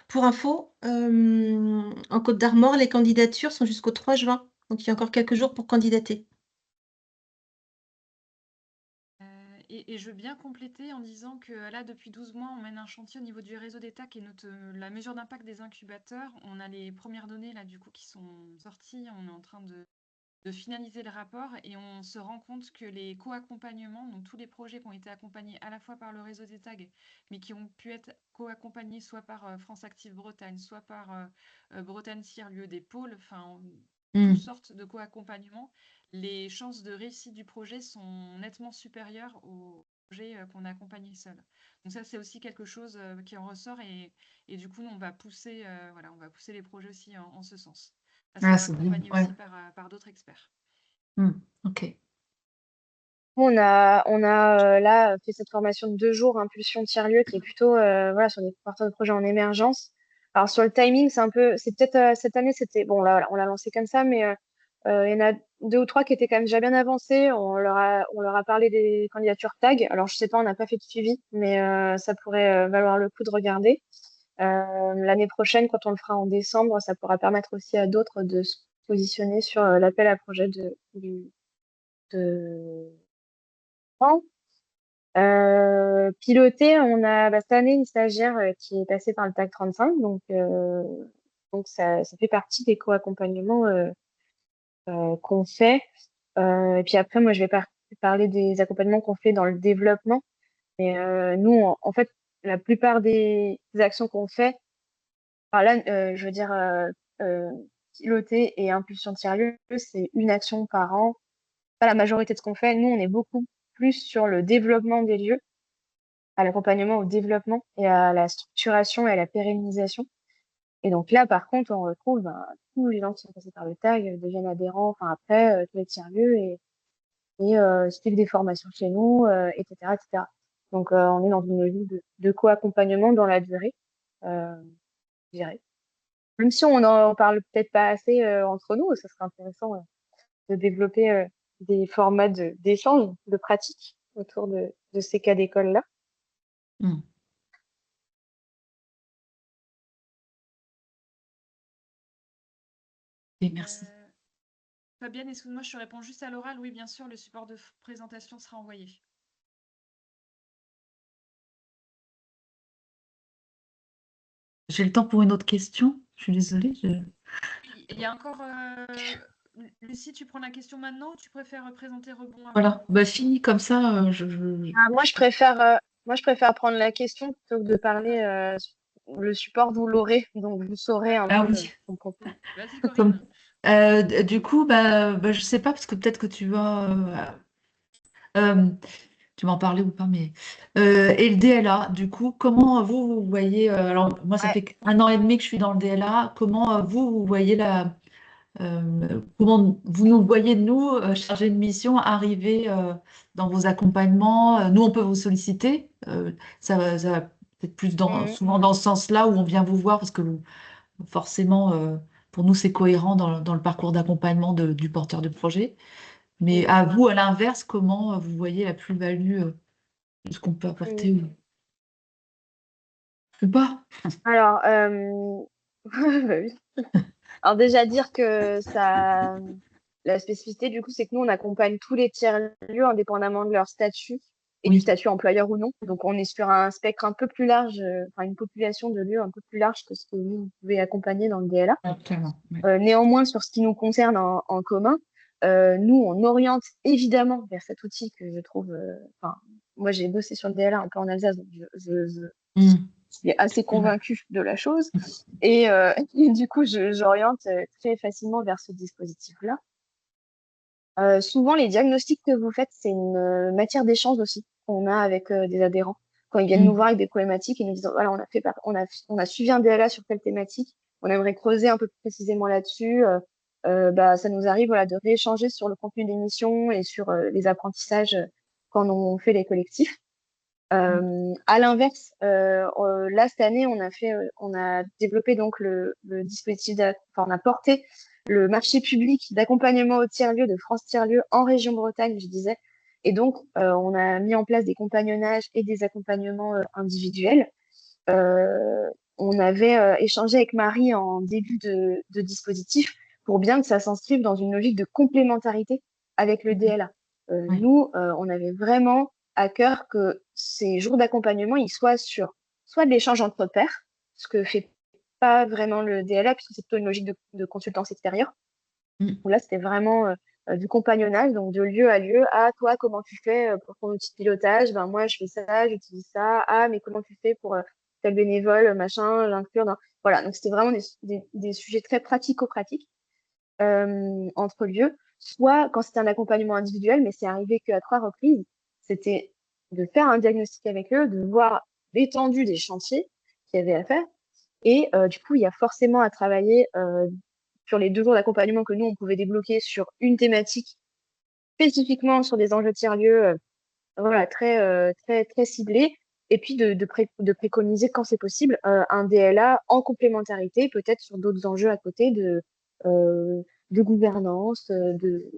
pour info, en Côte d'Armor, les candidatures sont jusqu'au 3 juin. Donc, il y a encore quelques jours pour candidater. Et je veux bien compléter en disant que là, depuis 12 mois, on mène un chantier au niveau du réseau d'État qui est la mesure d'impact des incubateurs. On a les premières données là, du coup, qui sont sorties. On est en train de finaliser le rapport et on se rend compte que les co-accompagnements, donc tous les projets qui ont été accompagnés à la fois par le réseau des tags, mais qui ont pu être co-accompagnés soit par France Active Bretagne, soit par Bretagne Tiers-Lieux, des pôles, enfin toutes sortes de co-accompagnements, les chances de réussite du projet sont nettement supérieures aux projets qu'on a accompagnés seuls. Donc ça, c'est aussi quelque chose qui en ressort et du coup, on va pousser, on va pousser les projets aussi en ce sens. À se Ah, faire c'est bien, accompagner ouais. aussi par d'autres experts. Ok. On a là fait cette formation de 2 jours, Impulsion Tiers-Lieux, qui est plutôt voilà, sur des porteurs de projets en émergence. Alors sur le timing, c'est peut-être cette année, c'était bon là, on l'a lancé comme ça, mais il y en a 2 ou 3 qui étaient quand même déjà bien avancés. On leur a parlé des candidatures TAG. Alors je sais pas, on n'a pas fait de suivi, mais ça pourrait valoir le coup de regarder. L'année prochaine, quand on le fera en décembre, ça pourra permettre aussi à d'autres de se positionner sur l'appel à projet de piloter, on a cette année une stagiaire qui est passée par le TAC 35, donc ça fait partie des co-accompagnements qu'on fait. Et puis après, moi, je vais parler des accompagnements qu'on fait dans le développement. Et nous, en fait, la plupart des actions qu'on fait, enfin là, je veux dire, piloter et impulsion tiers-lieu, c'est une action par an. Pas la majorité de ce qu'on fait. Nous, on est beaucoup plus sur le développement des lieux, à l'accompagnement au développement et à la structuration et à la pérennisation. Et donc là, par contre, on retrouve tous les gens qui sont passés par le TAG deviennent adhérents, enfin après, tous les tiers-lieux et suivent des formations chez nous, etc., etc. Donc, on est dans une logique de co-accompagnement dans la durée, je dirais. Même si on n'en parle peut-être pas assez entre nous, ça serait intéressant de développer des formats d'échange, de pratique autour de ces cas d'école-là. Et merci. Fabienne, excuse-moi, je te réponds juste à l'oral. Oui, bien sûr, le support de présentation sera envoyé. J'ai le temps pour une autre question. Je suis désolée. Il y a encore... Lucie, tu prends la question maintenant ou tu préfères présenter rebond avant? Voilà, bah, fini comme ça. Moi, je préfère prendre la question plutôt que de parler. Le support, vous l'aurez, donc vous saurez un Ah peu oui. son propos. Vas-y, Corinne. Du coup, je sais pas, parce que peut-être que tu vas. tu m'en parlais ou pas, mais et le DLA, du coup, comment vous voyez, alors moi ça Ouais. fait un an et demi que je suis dans le DLA, comment vous voyez comment vous nous voyez, nous, chargés de mission, arriver dans vos accompagnements, nous on peut vous solliciter, ça va peut-être plus Mhm. souvent dans ce sens-là où on vient vous voir parce que forcément, pour nous c'est cohérent dans le parcours d'accompagnement du porteur de projet. Mais Mhm. à vous, à l'inverse, comment vous voyez la plus-value de ce qu'on peut apporter Mhm. ou je sais pas. Alors, bah oui. Alors déjà dire que la spécificité du coup, c'est que nous, on accompagne tous les tiers-lieux indépendamment de leur statut et du Oui, statut employeur ou non. Donc, on est sur un spectre un peu plus large, enfin une population de lieux un peu plus large que ce que vous pouvez accompagner dans le DLA. clairement. Ouais. Néanmoins, sur ce qui nous concerne en commun, nous, on oriente évidemment vers cet outil que je trouve. Enfin, moi, j'ai bossé sur le DLA un peu en Alsace, donc Mm. je suis assez convaincue de la chose. Et, et du coup, j'oriente très facilement vers ce dispositif-là. Souvent, les diagnostics que vous faites, c'est une matière d'échange aussi qu'on a avec des adhérents. Quand ils viennent nous Mm. voir avec des problématiques, ils nous disent, voilà, on a suivi un DLA sur telle thématique, on aimerait creuser un peu plus précisément là-dessus. Bah, ça nous arrive voilà, de rééchanger sur le contenu des missions et sur les apprentissages quand on fait les collectifs. À l'inverse, là cette année, on a développé donc le dispositif, enfin on a porté le marché public d'accompagnement au tiers-lieu de France Tiers-Lieu en région Bretagne, je disais. Et donc, on a mis en place des compagnonnages et des accompagnements individuels. Euh, on avait échangé avec Marie en début de dispositif pour bien que ça s'inscrive dans une logique de complémentarité avec le DLA. Ouais. Nous, on avait vraiment à cœur que ces jours d'accompagnement, ils soient sur soit de l'échange entre pairs, ce que fait pas vraiment le DLA, puisque c'est plutôt une logique de consultance extérieure, Mm. où là, c'était vraiment du compagnonnage, donc de lieu à lieu. Ah, toi, comment tu fais pour ton outil de pilotage? Ben, moi, je fais ça, j'utilise ça. Ah, mais comment tu fais pour tel bénévole, machin, l'inclure dans... Voilà, donc c'était vraiment des sujets très pratico-pratiques entre lieux. Soit quand c'était un accompagnement individuel, mais c'est arrivé qu'à 3 reprises, c'était de faire un diagnostic avec eux, de voir l'étendue des chantiers qu'il y avait à faire. Et du coup, il y a forcément à travailler sur les 2 jours d'accompagnement que nous, on pouvait débloquer sur une thématique, spécifiquement sur des enjeux tiers-lieux, voilà, très ciblés. Et puis de préconiser, quand c'est possible, un DLA en complémentarité, peut-être sur d'autres enjeux à côté euh, de gouvernance, de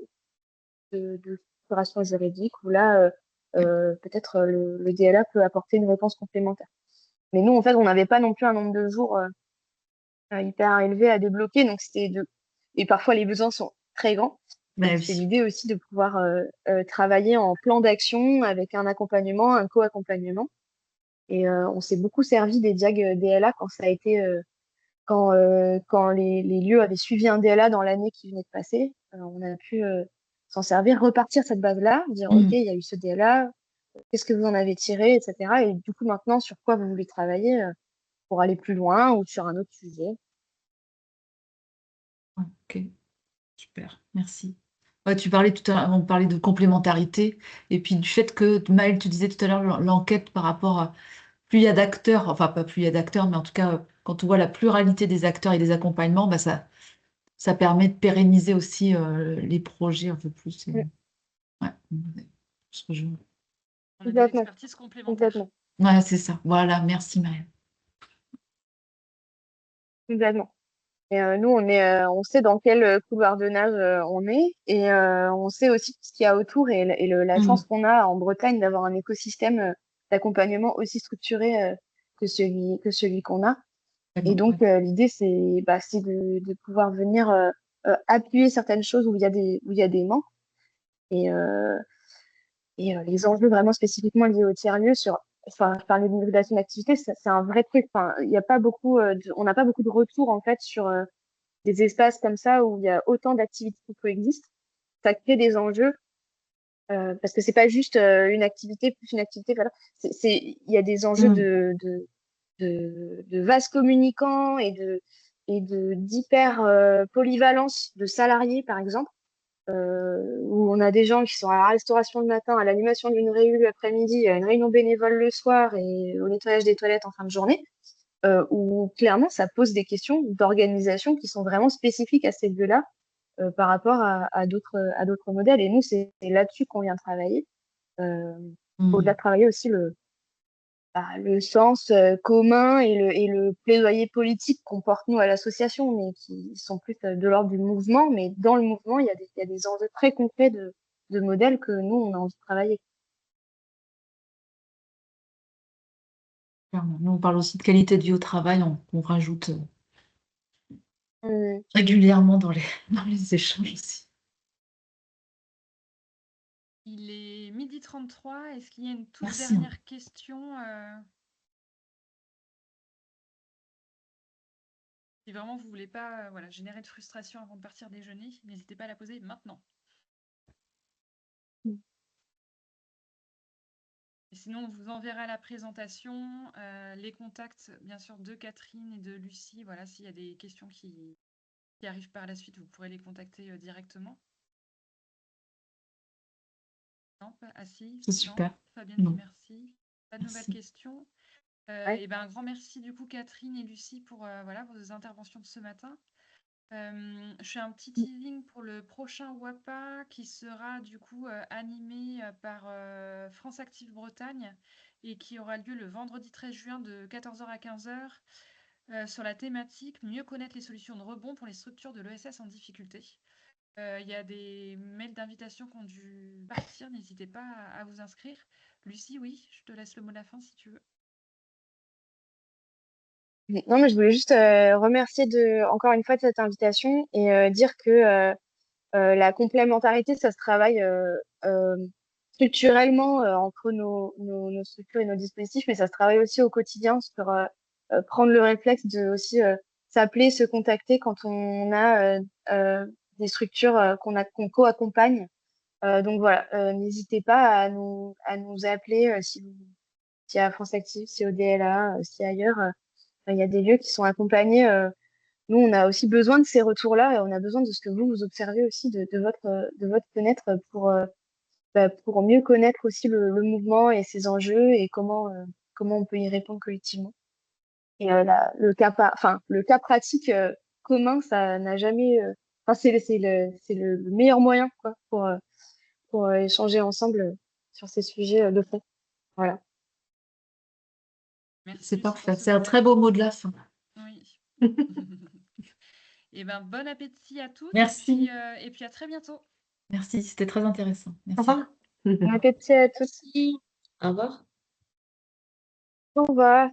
structuration juridique, où là, peut-être le DLA peut apporter une réponse complémentaire. Mais nous, en fait, on n'avait pas non plus un nombre de jours hyper élevé à débloquer. Donc, et parfois, les besoins sont très grands. Bah Donc, c'est oui. l'idée aussi de pouvoir travailler en plan d'action avec un accompagnement, un co-accompagnement. Et on s'est beaucoup servi des diag DLA quand ça a été, quand les lieux avaient suivi un DLA dans l'année qui venait de passer. On a pu s'en servir, repartir cette base-là, dire, OK, Mm. il y a eu ce DLA, qu'est-ce que vous en avez tiré, etc. Et du coup, maintenant, sur quoi vous voulez travailler pour aller plus loin ou sur un autre sujet. Ok, super, merci. Ouais, tu parlais tout à l'heure, on parlait de complémentarité et puis du fait que Maëlle, tu disais tout à l'heure l'enquête par rapport à plus il y a d'acteurs, enfin pas plus il y a d'acteurs, mais en tout cas quand on voit la pluralité des acteurs et des accompagnements, bah, ça permet de pérenniser aussi les projets un peu plus. Mm. Ouais, ce que On a des Complètement, expertises complémentaires. complètement, ouais, c'est ça. Voilà, merci Maëlle. complètement. Et nous, on sait dans quel couloir de nage on est, et on sait aussi tout ce qu'il y a autour la chance Mm. qu'on a en Bretagne d'avoir un écosystème d'accompagnement aussi structuré que celui qu'on a. Et Vraiment, ouais. donc, l'idée, c'est de pouvoir venir appuyer certaines choses où il y a des manques. Et, les enjeux vraiment spécifiquement liés au tiers-lieu enfin, je parlais de l'hybridation d'activité, c'est un vrai truc. Enfin, il y a pas beaucoup, on n'a pas beaucoup de retours en fait sur des espaces comme ça où il y a autant d'activités qui coexistent. Ça crée des enjeux parce que c'est pas juste une activité plus une activité. Voilà. Il y a des enjeux Mm. de vases communicants et d'hyper polyvalence de salariés, par exemple. où on a des gens qui sont à la restauration le matin, à l'animation d'une réunion l'après-midi, à une réunion bénévole le soir et au nettoyage des toilettes en fin de journée, où clairement ça pose des questions d'organisation qui sont vraiment spécifiques à ces lieux-là par rapport à d'autres modèles. Et nous, c'est là-dessus qu'on vient travailler. Au-delà de travailler aussi le sens commun et le plaidoyer politique qu'on porte nous à l'association, mais qui sont plus de l'ordre du mouvement. Mais dans le mouvement, il y a des enjeux très concrets de modèles que nous, on a envie de travailler. Clairement. Nous, on parle aussi de qualité de vie au travail, on rajoute régulièrement dans les échanges aussi. Il est 12h33. Est-ce qu'il y a une toute Merci, hein. dernière question Si vraiment vous voulez pas voilà, générer de frustration avant de partir déjeuner, n'hésitez pas à la poser maintenant. Et sinon, on vous enverra la présentation, les contacts, bien sûr, de Catherine et de Lucie. Voilà, s'il y a des questions qui arrivent par la suite, vous pourrez les contacter directement. Non, ah si, C'est non, super. Fabienne dit Non. merci. Pas de nouvelles Merci. questions. Ouais. Et ben, un grand merci du coup Catherine et Lucie pour voilà, vos interventions de ce matin. Je fais un petit teasing pour le prochain WAPA qui sera du coup animé par France Active Bretagne et qui aura lieu le vendredi 13 juin de 14h à 15h sur la thématique mieux connaître les solutions de rebond pour les structures de l'ESS en difficulté. Il y a des mails d'invitation qui ont dû partir, n'hésitez pas à vous inscrire. Lucie, oui, je te laisse le mot de la fin si tu veux. Non, mais je voulais juste remercier encore une fois de cette invitation et dire que la complémentarité, ça se travaille structurellement entre nos structures et nos dispositifs, mais ça se travaille aussi au quotidien sur prendre le réflexe de aussi s'appeler, se contacter quand on a des structures qu'on co-accompagne. Donc voilà, n'hésitez pas à nous appeler si à France Active, si au DLA, si ailleurs. Il y a des lieux qui sont accompagnés. Nous, on a aussi besoin de ces retours-là et on a besoin de ce que vous observez aussi de votre fenêtre pour mieux connaître aussi le mouvement et ses enjeux et comment on peut y répondre collectivement. Et le cas pratique commun, ça n'a jamais. Enfin, c'est le meilleur moyen quoi, pour échanger ensemble sur ces sujets de fond. Voilà. Merci C'est Lucie parfait. pour ce C'est un très beau mot de la fin. Oui. Et ben bon appétit à toutes Merci. et puis à très bientôt. Merci, c'était très intéressant. Au Merci. revoir. Bon appétit à tous. Au revoir. Au revoir.